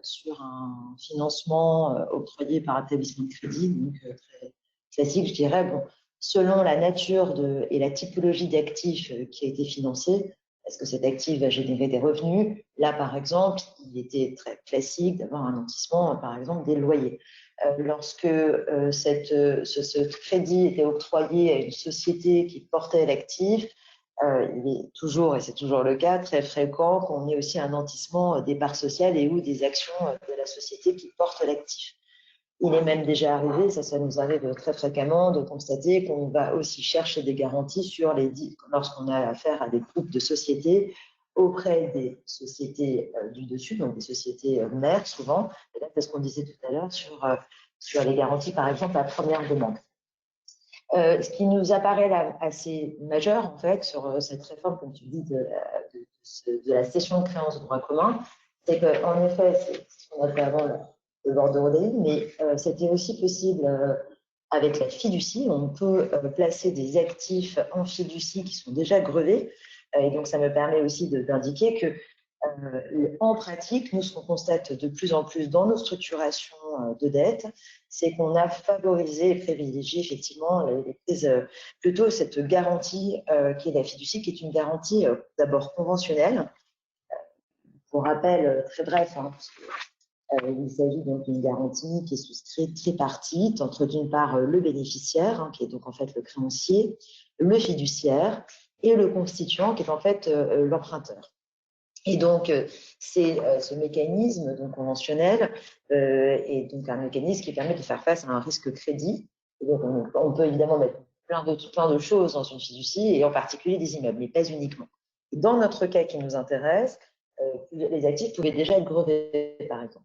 sur un financement octroyé par établissement de crédit, donc très classique, je dirais, bon, selon la nature et la typologie d'actifs qui a été financé, est-ce que cet actif va générer des revenus? Là, par exemple, il était très classique d'avoir un nantissement, par exemple, des loyers. Lorsque ce crédit était octroyé à une société qui portait l'actif, il est toujours, et c'est toujours le cas, très fréquent qu'on ait aussi un nantissement des parts sociales et ou des actions de la société qui porte l'actif. Il est même déjà arrivé, ça nous arrive très fréquemment, de constater qu'on va aussi chercher des garanties lorsqu'on a affaire à des groupes de sociétés auprès des sociétés du dessus, donc des sociétés mères souvent. Et là, c'est ce qu'on disait tout à l'heure sur les garanties, par exemple, à première demande. Ce qui nous apparaît là assez majeur, en fait, sur cette réforme, comme tu dis, de la cession de créances de droit commun, c'est qu'en effet, c'est ce qu'on appelait avant le bordereau d'AI, mais c'était aussi possible avec la fiducie. On peut placer des actifs en fiducie qui sont déjà grevés. Et donc, ça me permet aussi d'indiquer que, en pratique, nous, ce qu'on constate de plus en plus dans nos structurations de dette, c'est qu'on a favorisé et privilégié effectivement les prises, plutôt cette garantie qui est la fiducie, qui est une garantie d'abord conventionnelle. Pour rappel très bref, hein, parce que, il s'agit donc d'une garantie qui est souscrite tripartite entre d'une part le bénéficiaire, hein, qui est donc en fait le créancier, le fiduciaire et le constituant qui est en fait l'emprunteur. Et donc, c'est ce mécanisme donc, conventionnel est donc un mécanisme qui permet de faire face à un risque crédit. Et donc, on peut évidemment mettre plein de choses dans une fiducie, et en particulier des immeubles, mais pas uniquement. Et dans notre cas qui nous intéresse, les actifs pouvaient déjà être grevés, par exemple.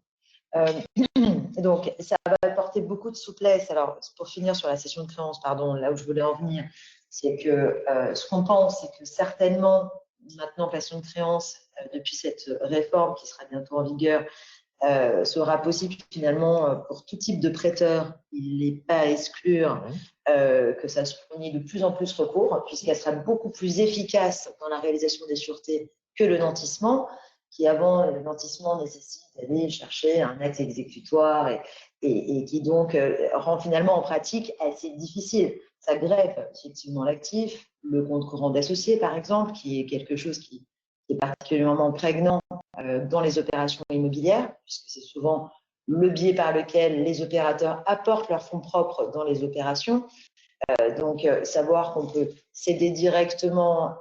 Donc, ça va apporter beaucoup de souplesse. Alors, pour finir sur la cession de créances, pardon, là où je voulais en venir, c'est que ce qu'on pense, c'est que certainement, maintenant que la cession de créances, depuis cette réforme qui sera bientôt en vigueur, sera possible finalement pour tout type de prêteur. Il n'est pas à exclure que ça se fournit de plus en plus recours, puisqu'elle sera beaucoup plus efficace dans la réalisation des sûretés que le nantissement, qui avant, le nantissement nécessite d'aller chercher un acte exécutoire et qui donc rend finalement en pratique assez difficile. Ça greffe effectivement l'actif, le compte courant d'associé par exemple, qui est quelque chose qui est particulièrement prégnant dans les opérations immobilières, puisque c'est souvent le biais par lequel les opérateurs apportent leurs fonds propres dans les opérations. Donc, savoir qu'on peut céder directement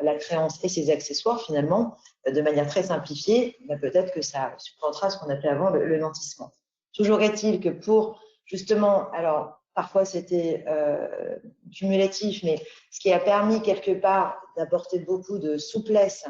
la créance et ses accessoires, finalement, de manière très simplifiée, peut-être que ça supplantera ce qu'on appelait avant le nantissement. Toujours est-il que pour, justement, alors, parfois c'était cumulatif, mais ce qui a permis quelque part d'apporter beaucoup de souplesse,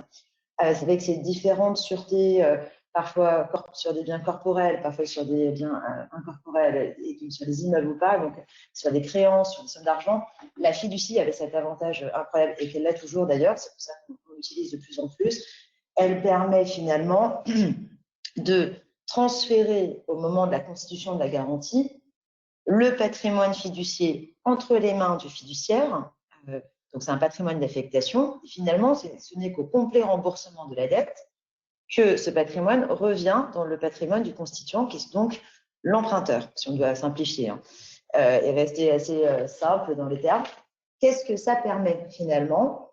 c'est avec ces différentes sûretés, parfois sur des biens corporels, parfois sur des biens incorporels, et sur des immeubles ou pas, donc sur des créances, sur des sommes d'argent. La fiducie avait cet avantage incroyable, et qu'elle l'a toujours d'ailleurs, c'est pour ça qu'on l'utilise de plus en plus. Elle permet finalement de transférer au moment de la constitution de la garantie le patrimoine fiduciaire entre les mains du fiduciaire. Donc c'est un patrimoine d'affectation. Finalement, ce n'est qu'au complet remboursement de la dette que ce patrimoine revient dans le patrimoine du constituant, qui est donc l'emprunteur, si on doit simplifier, et rester assez simple dans les termes. Qu'est-ce que ça permet finalement?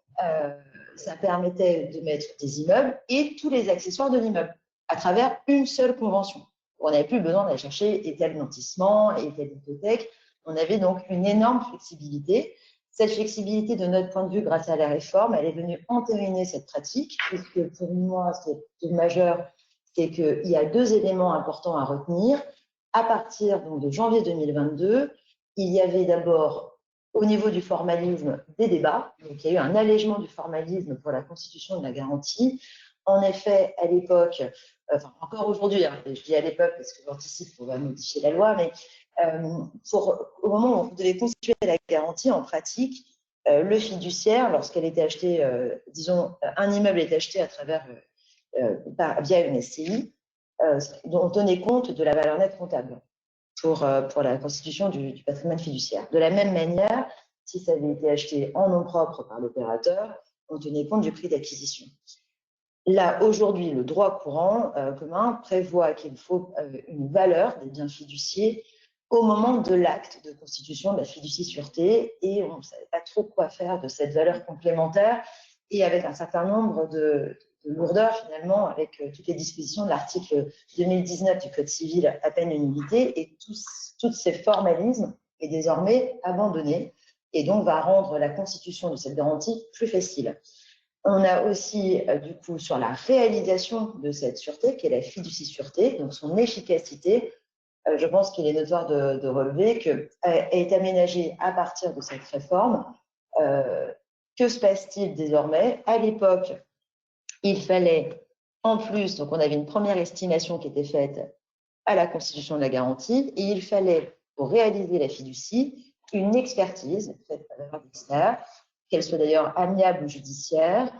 Ça permettait de mettre des immeubles et tous les accessoires de l'immeuble à travers une seule convention. On n'avait plus besoin d'aller chercher et tel nantissement et telle hypothèque. On avait donc une énorme flexibilité. Cette flexibilité, de notre point de vue, grâce à la réforme, elle est venue entériner cette pratique, puisque pour moi, ce qui est majeur, c'est qu'il y a deux éléments importants à retenir. À partir donc, de janvier 2022, il y avait d'abord, au niveau du formalisme, des débats. Donc, il y a eu un allègement du formalisme pour la constitution de la garantie. En effet, à l'époque, enfin encore aujourd'hui, je dis à l'époque parce que j'anticipe qu'on va modifier la loi, mais au moment où on devait constituer la garantie, en pratique, le fiduciaire, lorsqu'elle était achetée, disons, un immeuble est acheté à travers, via une SCI, dont on tenait compte de la valeur nette comptable pour la constitution du patrimoine fiduciaire. De la même manière, si ça avait été acheté en nom propre par l'opérateur, on tenait compte du prix d'acquisition. Là, aujourd'hui, le droit courant commun prévoit qu'il faut une valeur des biens fiduciaires au moment de l'acte de constitution de la fiducie-sûreté, et on ne savait pas trop quoi faire de cette valeur complémentaire, et avec un certain nombre de lourdeurs finalement, avec toutes les dispositions de l'article 2019 du Code civil à peine unanimité, et tous ces formalismes est désormais abandonné, et donc va rendre la constitution de cette garantie plus facile. On a aussi, du coup, sur la réalisation de cette sûreté, qui est la fiducie-sûreté, donc son efficacité, je pense qu'il est notoire de relever qu'elle est aménagée à partir de cette réforme. Que se passe-t-il désormais? À l'époque, il fallait, en plus, donc on avait une première estimation qui était faite à la constitution de la garantie, et il fallait, pour réaliser la fiducie, une expertise faite par un expert, qu'elle soit d'ailleurs amiable ou judiciaire.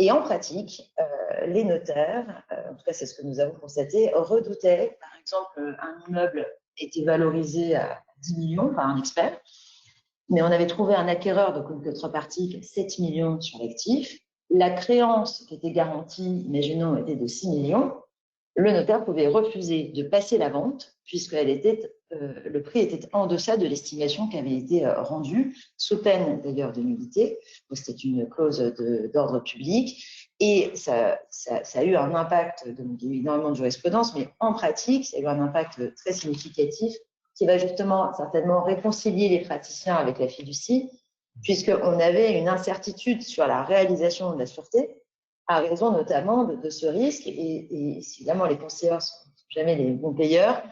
Et en pratique, les notaires, en tout cas c'est ce que nous avons constaté, redoutaient, par exemple, un immeuble était valorisé à 10 millions par un expert, mais on avait trouvé un acquéreur de contrepartie 7 millions sur l'actif. La créance qui était garantie, imaginons, était de 6 millions. Le notaire pouvait refuser de passer la vente puisque le prix était en deçà de l'estimation qui avait été rendue, sous peine d'ailleurs de nullité. C'était une clause d'ordre public et ça a eu un impact, donc il y a eu énormément de jurisprudence, mais en pratique, ça a eu un impact très significatif qui va justement certainement réconcilier les praticiens avec la fiducie, puisqu'on avait une incertitude sur la réalisation de la sûreté, à raison notamment de ce risque, et évidemment les conseillers ne sont jamais les bons payeurs,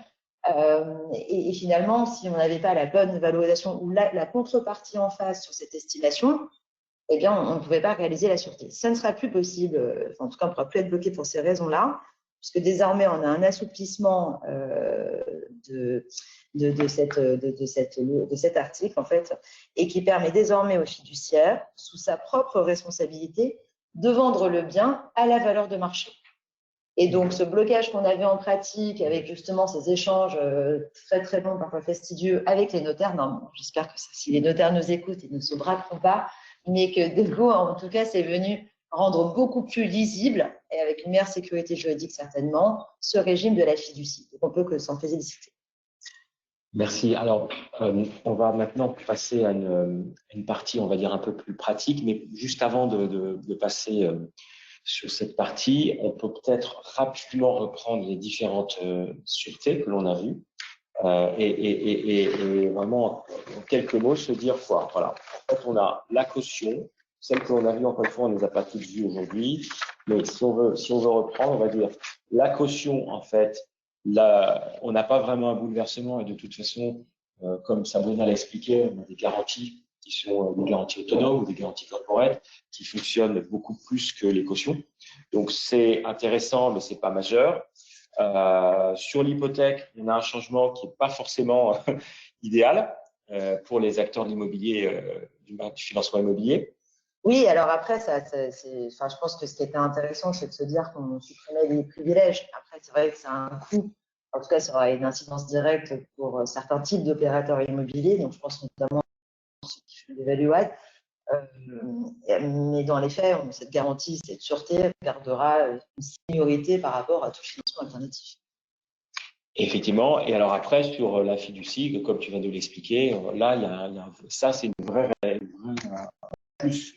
et finalement si on n'avait pas la bonne valorisation ou la contrepartie en face sur cette estimation, eh bien on ne pouvait pas réaliser la sûreté. Ça ne sera plus possible, en tout cas on ne pourra plus être bloqué pour ces raisons-là. puisque désormais, on a un assouplissement de cet article, en fait, et qui permet désormais au fiduciaire, sous sa propre responsabilité, de vendre le bien à la valeur de marché. Et donc, ce blocage qu'on avait en pratique avec justement ces échanges très, très longs, parfois fastidieux, avec les notaires, non, j'espère que si les notaires nous écoutent, ils ne se braqueront pas, mais que Delgo, en tout cas, c'est venu rendre beaucoup plus lisible, et avec une meilleure sécurité juridique certainement, ce régime de la fiducie. Donc, on peut que s'en féliciter. Merci. Alors, on va maintenant passer à une partie, on va dire, un peu plus pratique, mais juste avant de passer sur cette partie, on peut peut-être rapidement reprendre les différentes sûretés que l'on a vues et vraiment, en quelques mots, se dire quoi. Voilà. En fait, on a la caution, celle que l'on a vue, encore une fois, on ne les a pas toutes vues aujourd'hui, mais si on veut reprendre, on va dire la caution, en fait, là, on n'a pas vraiment un bouleversement et de toute façon, comme Sabrina l'a expliqué, on a des garanties qui sont des garanties autonomes ou des garanties corporate qui fonctionnent beaucoup plus que les cautions. Donc, c'est intéressant, mais c'est pas majeur. Sur l'hypothèque, on a un changement qui n'est pas forcément idéal pour les acteurs de l'immobilier, du financement immobilier. Oui, alors après, je pense que ce qui était intéressant, c'est de se dire qu'on supprimait les privilèges. Après, c'est vrai que ça a un coût. En tout cas, ça aura une incidence directe pour certains types d'opérateurs immobiliers. Donc, je pense notamment ceux qui font des value-add. Mais dans les faits, cette garantie, cette sûreté gardera une seniorité par rapport à tout financement alternatif. Effectivement. Et alors après, sur la fiducie, comme tu viens de l'expliquer, là, ça, c'est une vraie plus.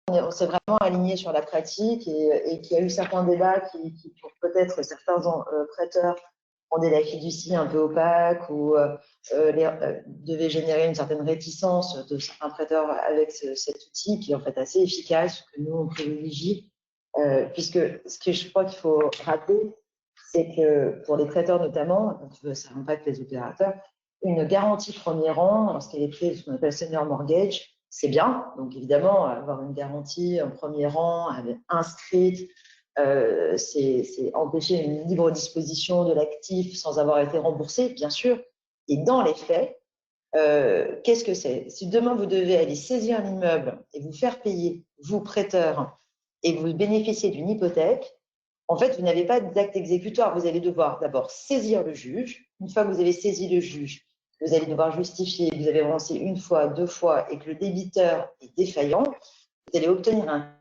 On s'est vraiment aligné sur la pratique et qu'il y a eu certains débats qui pour peut-être certains prêteurs rendaient la fiducie un peu opaque ou devaient générer une certaine réticence de certains prêteurs avec cet outil qui est en fait assez efficace, que nous, on privilégie, puisque ce que je crois qu'il faut rappeler, c'est que pour les prêteurs notamment, donc ça impacte les opérateurs, une garantie premier rang, lorsqu'elle est prise, ce qu'on appelle senior mortgage, c'est bien. Donc évidemment, avoir une garantie en premier rang inscrite, c'est empêcher une libre disposition de l'actif sans avoir été remboursé, bien sûr. Et dans les faits, qu'est-ce que c'est? Si demain vous devez aller saisir l'immeuble et vous faire payer, vous prêteur, et vous bénéficiez d'une hypothèque, en fait, vous n'avez pas d'acte exécutoire. Vous allez devoir d'abord saisir le juge. Une fois que vous avez saisi le juge, vous allez devoir justifier que vous avez avancé une fois, deux fois et que le débiteur est défaillant. Vous allez obtenir un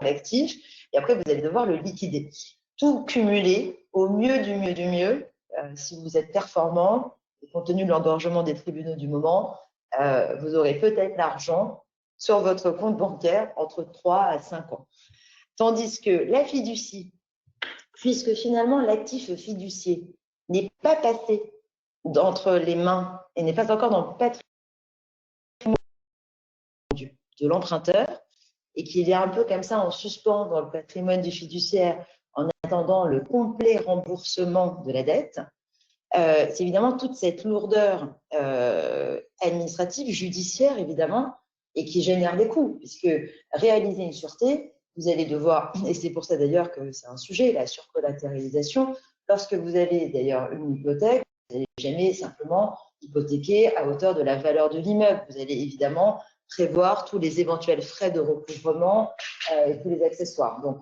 actif et après, vous allez devoir le liquider. Tout cumulé au mieux du mieux du mieux, si vous êtes performant, et compte tenu de l'engorgement des tribunaux du moment, vous aurez peut-être l'argent sur votre compte bancaire entre 3 à 5 ans. Tandis que la fiducie, puisque finalement l'actif fiduciaire n'est pas passé entre les mains et n'est pas encore dans le patrimoine de l'emprunteur et qu'il est un peu comme ça en suspens dans le patrimoine du fiduciaire en attendant le complet remboursement de la dette, c'est évidemment toute cette lourdeur administrative, judiciaire évidemment, et qui génère des coûts, puisque réaliser une sûreté, vous allez devoir, et c'est pour ça d'ailleurs que c'est un sujet, la surcollatéralisation, lorsque vous avez d'ailleurs une hypothèque, vous n'allez jamais simplement hypothéquer à hauteur de la valeur de l'immeuble. Vous allez évidemment prévoir tous les éventuels frais de recouvrement et tous les accessoires. Donc,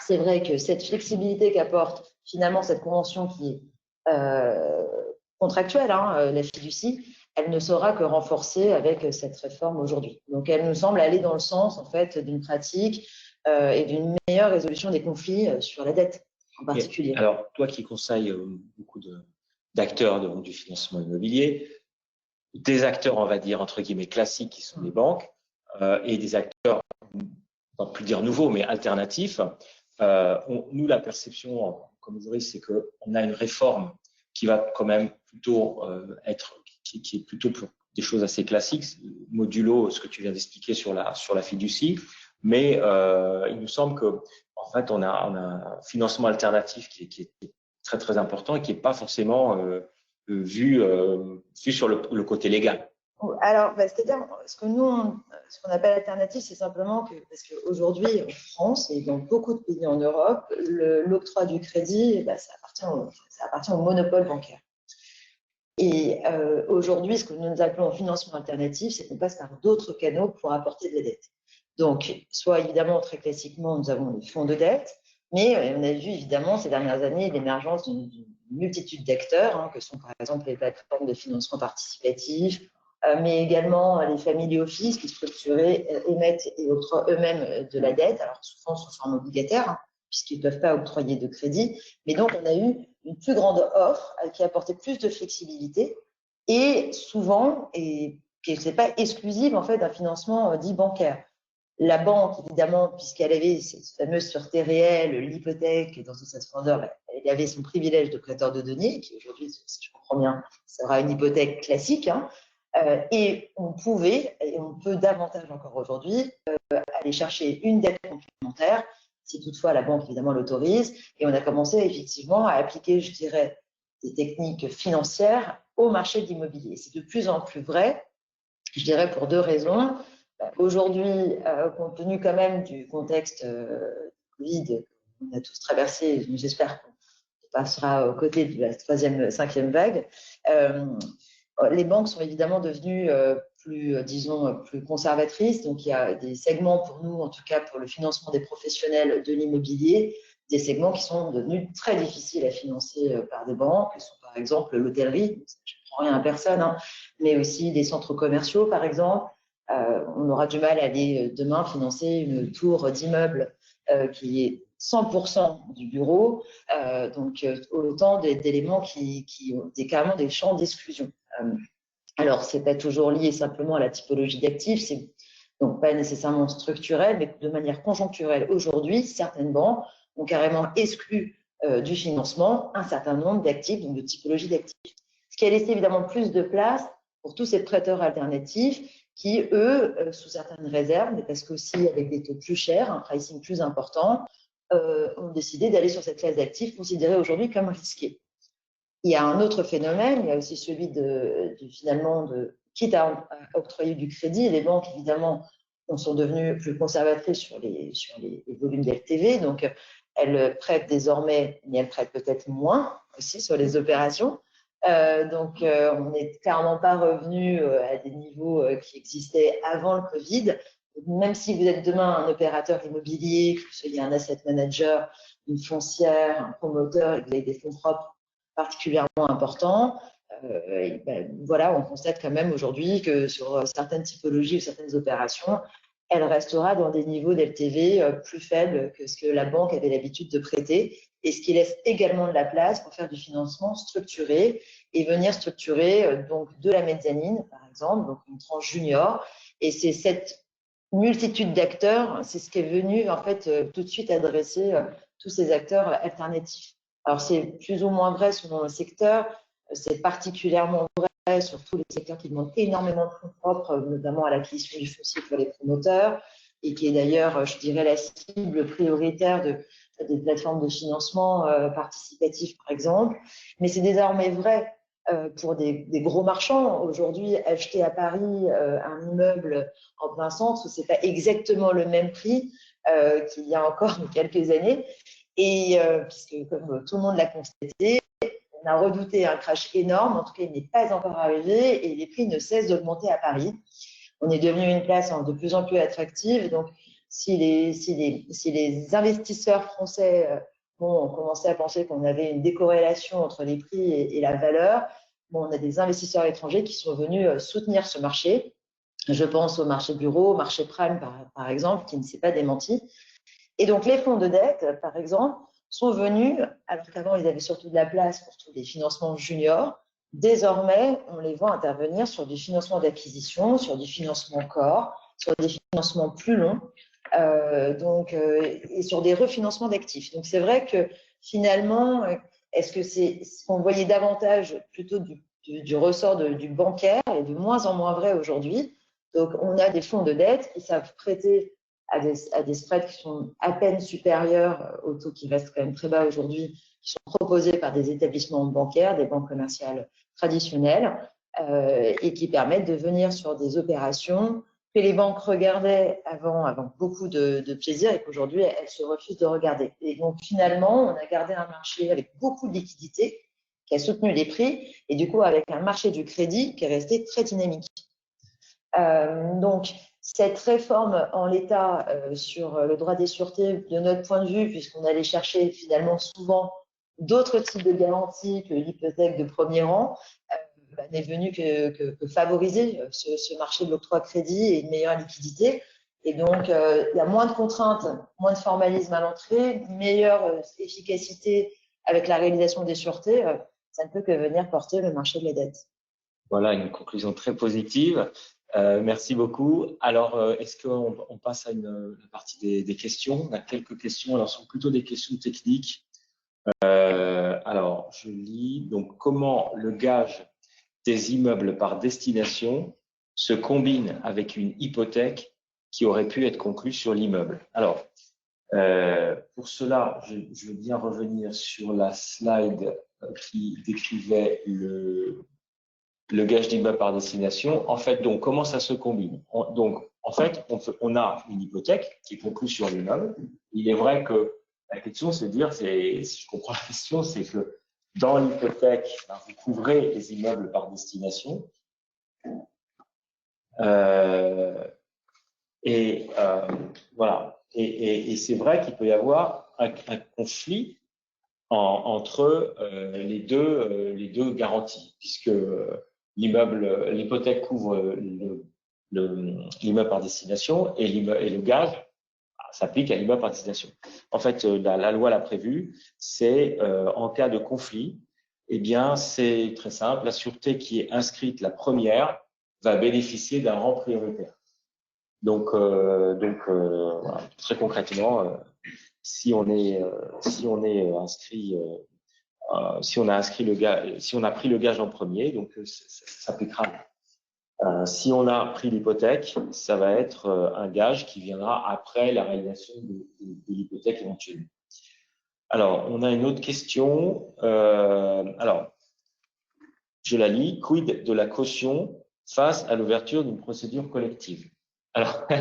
c'est vrai que cette flexibilité qu'apporte finalement cette convention qui est contractuelle, la fiducie, elle ne sera que renforcée avec cette réforme aujourd'hui. Donc, elle nous semble aller dans le sens en fait d'une pratique et d'une meilleure résolution des conflits sur la dette en particulier. Et alors, toi qui conseilles beaucoup d'acteurs du financement immobilier, des acteurs, on va dire, entre guillemets, classiques qui sont les banques et des acteurs, on va plus dire nouveaux, mais alternatifs, nous, la perception comme juriste, c'est qu'on a une réforme qui va quand même plutôt qui est plutôt pour des choses assez classiques, modulo ce que tu viens d'expliquer sur la fiducie, mais il nous semble que en fait on a un financement alternatif qui est très très important et qui n'est pas forcément vu sur le côté légal. Alors, c'est-à-dire, ce qu'on appelle alternative, c'est simplement que, parce qu'aujourd'hui, en France et dans beaucoup de pays en Europe, l'octroi du crédit, ça appartient au monopole bancaire. Et aujourd'hui, ce que nous appelons financement alternatif, c'est qu'on passe par d'autres canaux pour apporter de la dette. Donc, soit évidemment, très classiquement, nous avons les fonds de dette, mais on a vu évidemment ces dernières années l'émergence d'une multitude d'acteurs, que sont par exemple les plateformes de financement participatif, mais également les family office qui structurés, émettent et octroient eux-mêmes de la dette, alors souvent sous forme obligataire, puisqu'ils ne peuvent pas octroyer de crédit. Mais donc, on a eu une plus grande offre qui apportait plus de flexibilité et souvent, et qui n'est pas exclusive en fait d'un financement dit bancaire. La banque, évidemment, puisqu'elle avait cette fameuse sûreté réelle, l'hypothèque dans toute sa splendeur, elle avait son privilège de prêteur de données, qui aujourd'hui, si je comprends bien, sera une hypothèque classique. Et on pouvait, et on peut davantage encore aujourd'hui, aller chercher une dette complémentaire, si toutefois la banque, évidemment, l'autorise. Et on a commencé effectivement à appliquer, je dirais, des techniques financières au marché de l'immobilier. C'est de plus en plus vrai, je dirais, pour deux raisons. Aujourd'hui, compte tenu quand même du contexte Covid qu'on a tous traversé, j'espère qu'on passera aux côtés de la troisième, cinquième vague, les banques sont évidemment devenues plus conservatrices. Donc, il y a des segments pour nous, en tout cas pour le financement des professionnels de l'immobilier, des segments qui sont devenus très difficiles à financer par des banques, qui sont par exemple l'hôtellerie, je ne prends rien à personne, mais aussi des centres commerciaux, par exemple. On aura du mal à aller demain financer une tour d'immeuble qui est 100% du bureau, donc autant d'éléments qui ont carrément des champs d'exclusion. Alors, ce n'est pas toujours lié simplement à la typologie d'actifs, c'est donc pas nécessairement structurel, mais de manière conjoncturelle. Aujourd'hui, certaines banques ont carrément exclu du financement un certain nombre d'actifs, donc de typologies d'actifs. Ce qui a laissé évidemment plus de place pour tous ces prêteurs alternatifs qui, eux, sous certaines réserves, mais parce qu'aussi avec des taux plus chers, un pricing plus important, ont décidé d'aller sur cette classe d'actifs considérée aujourd'hui comme risquée. Il y a un autre phénomène, il y a aussi celui finalement quitte à octroyer du crédit, les banques évidemment sont devenues plus conservatrices sur les volumes d'LTV, donc elles prêtent désormais, mais elles prêtent peut-être moins aussi sur les opérations. Donc on n'est clairement pas revenu à des niveaux qui existaient avant le Covid. Même si vous êtes demain un opérateur immobilier, que vous soyez un asset manager, une foncière, un promoteur et que vous avez des fonds propres particulièrement importants, voilà, on constate quand même aujourd'hui que sur certaines typologies ou certaines opérations, elle restera dans des niveaux d'LTV plus faibles que ce que la banque avait l'habitude de prêter, et ce qui laisse également de la place pour faire du financement structuré et venir structurer donc de la mezzanine, par exemple, donc une tranche junior. Et c'est cette multitude d'acteurs, c'est ce qui est venu en fait tout de suite adresser tous ces acteurs alternatifs. Alors c'est plus ou moins vrai selon le secteur, c'est particulièrement vrai sur tous les secteurs qui demandent énormément de fonds propres, notamment à l'acquisition du foncier pour les promoteurs, et qui est d'ailleurs, je dirais, la cible prioritaire des plateformes de financement participatif, par exemple. Mais c'est désormais vrai pour des gros marchands. Aujourd'hui, acheter à Paris un immeuble en plein centre, ce n'est pas exactement le même prix qu'il y a encore quelques années. Et puisque, comme tout le monde l'a constaté, on a redouté un crash énorme. En tout cas, il n'est pas encore arrivé et les prix ne cessent d'augmenter à Paris. On est devenu une place de plus en plus attractive. Donc, si les investisseurs français ont commencé à penser qu'on avait une décorrélation entre les prix et la valeur, on a des investisseurs étrangers qui sont venus soutenir ce marché. Je pense au marché bureau, au marché prime, par exemple, qui ne s'est pas démenti. Et donc, les fonds de dette, par exemple, sont venus, alors qu'avant, ils avaient surtout de la place pour tous les financements juniors. Désormais, on les voit intervenir sur du financement d'acquisition, sur du financement corps, sur des financements plus longs, et sur des refinancements d'actifs. Donc, c'est vrai que finalement, est-ce que c'est ce qu'on voyait davantage plutôt du ressort du bancaire et de moins en moins vrai aujourd'hui. Donc, on a des fonds de dette qui savent prêter à des spreads qui sont à peine supérieurs aux taux qui restent quand même très bas aujourd'hui, qui sont proposés par des établissements bancaires, des banques commerciales traditionnelles. et qui permettent de venir sur des opérations que les banques regardaient avant avec beaucoup de plaisir et qu'aujourd'hui, elles se refusent de regarder. Et donc, finalement, on a gardé un marché avec beaucoup de liquidités qui a soutenu les prix et du coup, avec un marché du crédit qui est resté très dynamique. Donc, cette réforme en l'état sur le droit des sûretés, de notre point de vue, puisqu'on allait chercher finalement souvent d'autres types de garanties que l'hypothèque de premier rang, n'est venue que favoriser ce marché de l'octroi crédit et une meilleure liquidité. Et donc, il y a moins de contraintes, moins de formalisme à l'entrée, meilleure efficacité avec la réalisation des sûretés. Ça ne peut que venir porter le marché de la dette. Voilà, une conclusion très positive. Merci beaucoup. Alors, est-ce qu'on passe à la partie des questions? On a quelques questions. Alors, ce sont plutôt des questions techniques. Alors, je lis. Donc, comment le gage des immeubles par destination se combine avec une hypothèque qui aurait pu être conclue sur l'immeuble? Alors, pour cela, je veux bien revenir sur la slide qui décrivait le gage d'immeuble par destination. En fait, donc, comment ça se combine? Donc, en fait, on a une hypothèque qui est conclue sur l'immeuble. Il est vrai que la question, c'est de dire, si je comprends la question, c'est que dans l'hypothèque, vous couvrez les immeubles par destination. Voilà. Et c'est vrai qu'il peut y avoir un conflit entre les deux garanties, puisque l'hypothèque couvre l'immeuble par destination et le gage s'applique à l'immeuble par destination. En fait, la loi l'a prévu, c'est en cas de conflit, eh bien, c'est très simple, la sûreté qui est inscrite, la première, va bénéficier d'un rang prioritaire. Donc voilà, très concrètement, si on a pris le gage en premier, donc ça s'appliquera. Si on a pris l'hypothèque, ça va être un gage qui viendra après la réalisation de l'hypothèque éventuelle. Alors, on a une autre question. Alors, je la lis. Quid de la caution face à l'ouverture d'une procédure collective? Alors, ça,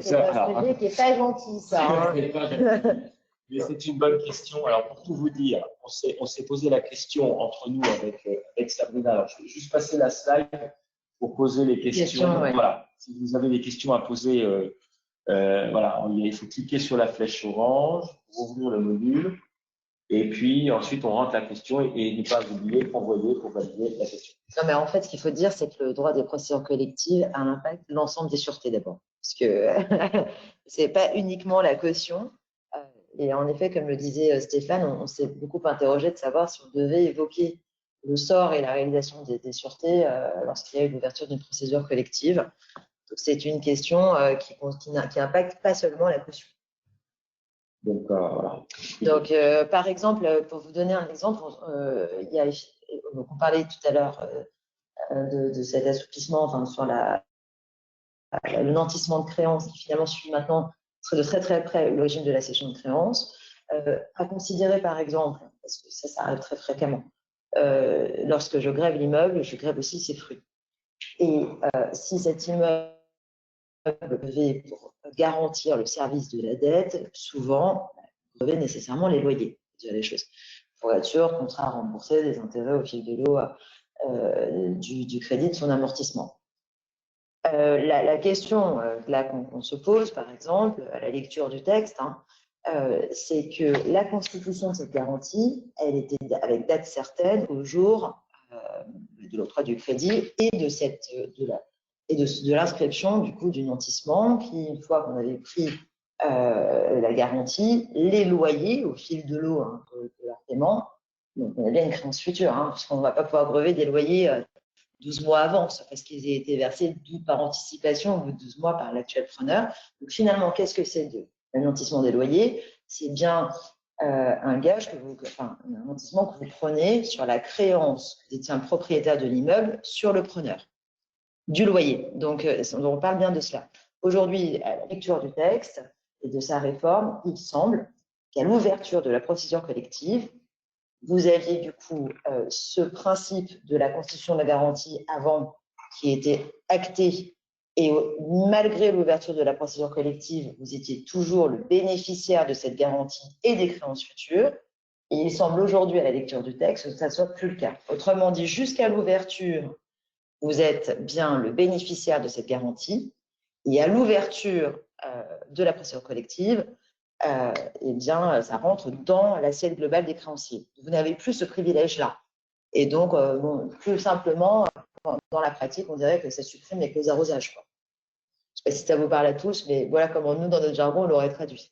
c'est un sujet qui n'est pas gentil, ça. Mais c'est une bonne question. Alors, pour tout vous dire, on s'est posé la question entre nous avec Sabrina. Alors, je vais juste passer la slide pour poser les questions. Ouais. Voilà. Si vous avez des questions à poser, voilà, il faut cliquer sur la flèche orange pour ouvrir le module. Et puis, ensuite, on rentre la question et ne pas oublier envoyer pour valider la question. Non, mais en fait, ce qu'il faut dire, c'est que le droit des procédures collectives a un impact sur l'ensemble des sûretés d'abord. Parce que ce n'est pas uniquement la caution. Et en effet, comme le disait Stéphane, on s'est beaucoup interrogé de savoir si on devait évoquer le sort et la réalisation des sûretés lorsqu'il y a eu l'ouverture d'une procédure collective. Donc, c'est une question qui impacte pas seulement la caution. Donc, voilà. Donc, par exemple, pour vous donner un exemple, on parlait tout à l'heure de cet assouplissement, enfin, sur le nantissement de créances qui finalement suit maintenant de très très près le régime de la cession de créances, à considérer par exemple, parce que ça arrive très fréquemment, lorsque je grève l'immeuble, je grève aussi ses fruits. Et si cet immeuble devait pour garantir le service de la dette, souvent, vous devez nécessairement les loyers, dire les choses. Pour être sûr, contrat à rembourser, des intérêts au fil de l'eau du crédit de son amortissement. La question là qu'on se pose, par exemple, à la lecture du texte, c'est que la constitution de cette garantie, elle était avec date certaine au jour de l'octroi du crédit et de l'inscription du coup du nantissement qui, une fois qu'on avait pris la garantie, les loyers au fil de l'eau de leur paiement, donc on a bien une créance future, puisqu'on ne va pas pouvoir grever des loyers 12 mois avant, sauf parce qu'ils aient été versés par anticipation au bout de 12 mois par l'actuel preneur. Donc finalement, qu'est-ce que c'est un nantissement des loyers? C'est bien un gage, un nantissement que vous prenez sur la créance que détient le propriétaire de l'immeuble sur le preneur du loyer. Donc on parle bien de cela. Aujourd'hui, à la lecture du texte et de sa réforme, il semble qu'à l'ouverture de la procédure collective, vous aviez du coup ce principe de la constitution de la garantie avant qui était acté, et malgré l'ouverture de la procédure collective, vous étiez toujours le bénéficiaire de cette garantie et des créances futures. Et il semble aujourd'hui, à la lecture du texte, que ça ne soit plus le cas. Autrement dit, jusqu'à l'ouverture, vous êtes bien le bénéficiaire de cette garantie. Et à l'ouverture de la procédure collective, eh bien, ça rentre dans l'assiette globale des créanciers. Vous n'avez plus ce privilège-là. Et donc, bon, plus simplement, dans la pratique, on dirait que ça supprime les clauses d'arrosage. Je ne sais pas si ça vous parle à tous, mais voilà comment nous, dans notre jargon, on l'aurait traduit.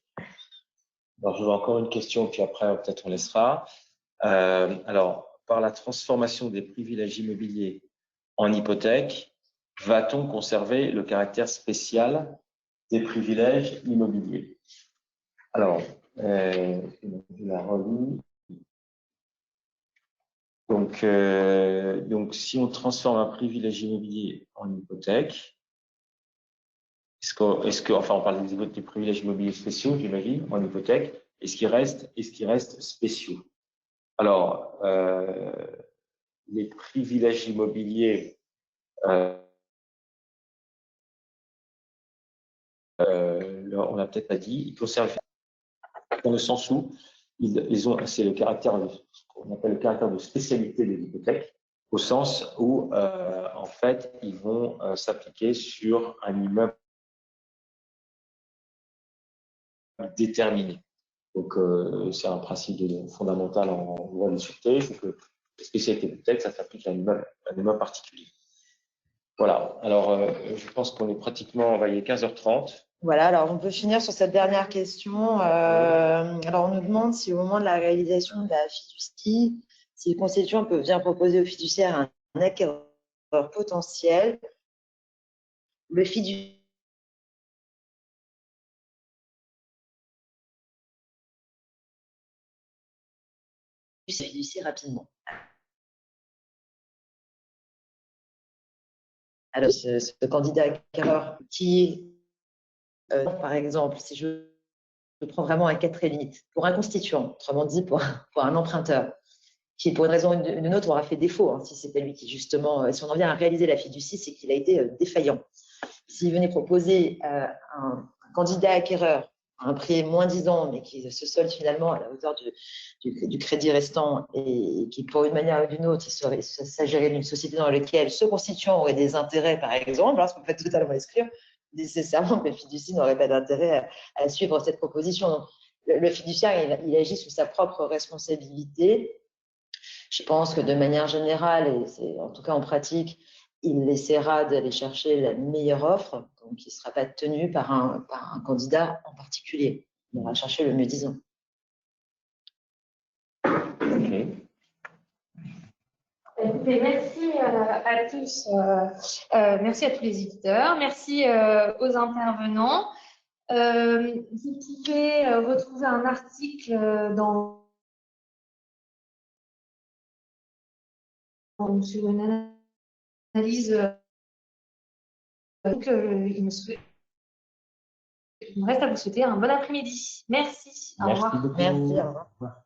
Alors, je vois encore une question, puis après, peut-être on laissera. Alors, par la transformation des privilèges immobiliers en hypothèque, va-t-on conserver le caractère spécial des privilèges immobiliers? Alors, je la relis. Donc, si on transforme un privilège immobilier en hypothèque, enfin, on parle des privilèges immobiliers spéciaux, j'imagine, en hypothèque, est-ce qu'il reste spéciaux? Alors, les privilèges immobiliers, on l'a peut-être pas dit, ils conservent dans le sens où c'est le caractère, ce qu'on appelle le caractère de spécialité des hypothèques, au sens où, en fait, ils vont s'appliquer sur un immeuble déterminé. Donc, c'est un principe fondamental en droit de sûreté, c'est que la spécialité hypothèque, ça s'applique à un immeuble particulier. Voilà, alors je pense qu'on est pratiquement, il est 15h30. Voilà, alors on peut finir sur cette dernière question. Alors, on nous demande si au moment de la réalisation de la fiducie, si le constituant peut bien proposer au fiduciaire un acquéreur potentiel. Le fiduciaire rapidement. Alors, ce candidat acquéreur qui est, par exemple, si je prends vraiment un cas très limite, pour un constituant, autrement dit pour un emprunteur, qui pour une raison ou une autre aura fait défaut, hein, si c'était lui qui justement, si on en vient à réaliser la fiducie, c'est qu'il a été défaillant. S'il venait proposer un candidat acquéreur à un prix moins disant, mais qui se solde finalement à la hauteur du crédit restant et qui, pour une manière ou d'une autre, il s'agirait d'une société dans laquelle ce constituant aurait des intérêts, par exemple, ce qu'on peut totalement exclure, nécessairement que le fiducie n'aurait pas d'intérêt à suivre cette proposition. Donc, le fiduciaire, il agit sous sa propre responsabilité. Je pense que de manière générale, et c'est en tout cas en pratique, il essaiera d'aller chercher la meilleure offre, donc il ne sera pas tenu par un candidat en particulier. Il ira chercher le mieux disant. Okay. Écoutez, merci à tous, merci à tous les éditeurs, merci aux intervenants. Vous pouvez retrouver un article sur une analyse. Donc, il me reste à vous souhaiter un bon après-midi. Merci. Au revoir. Merci beaucoup. Merci. Au revoir.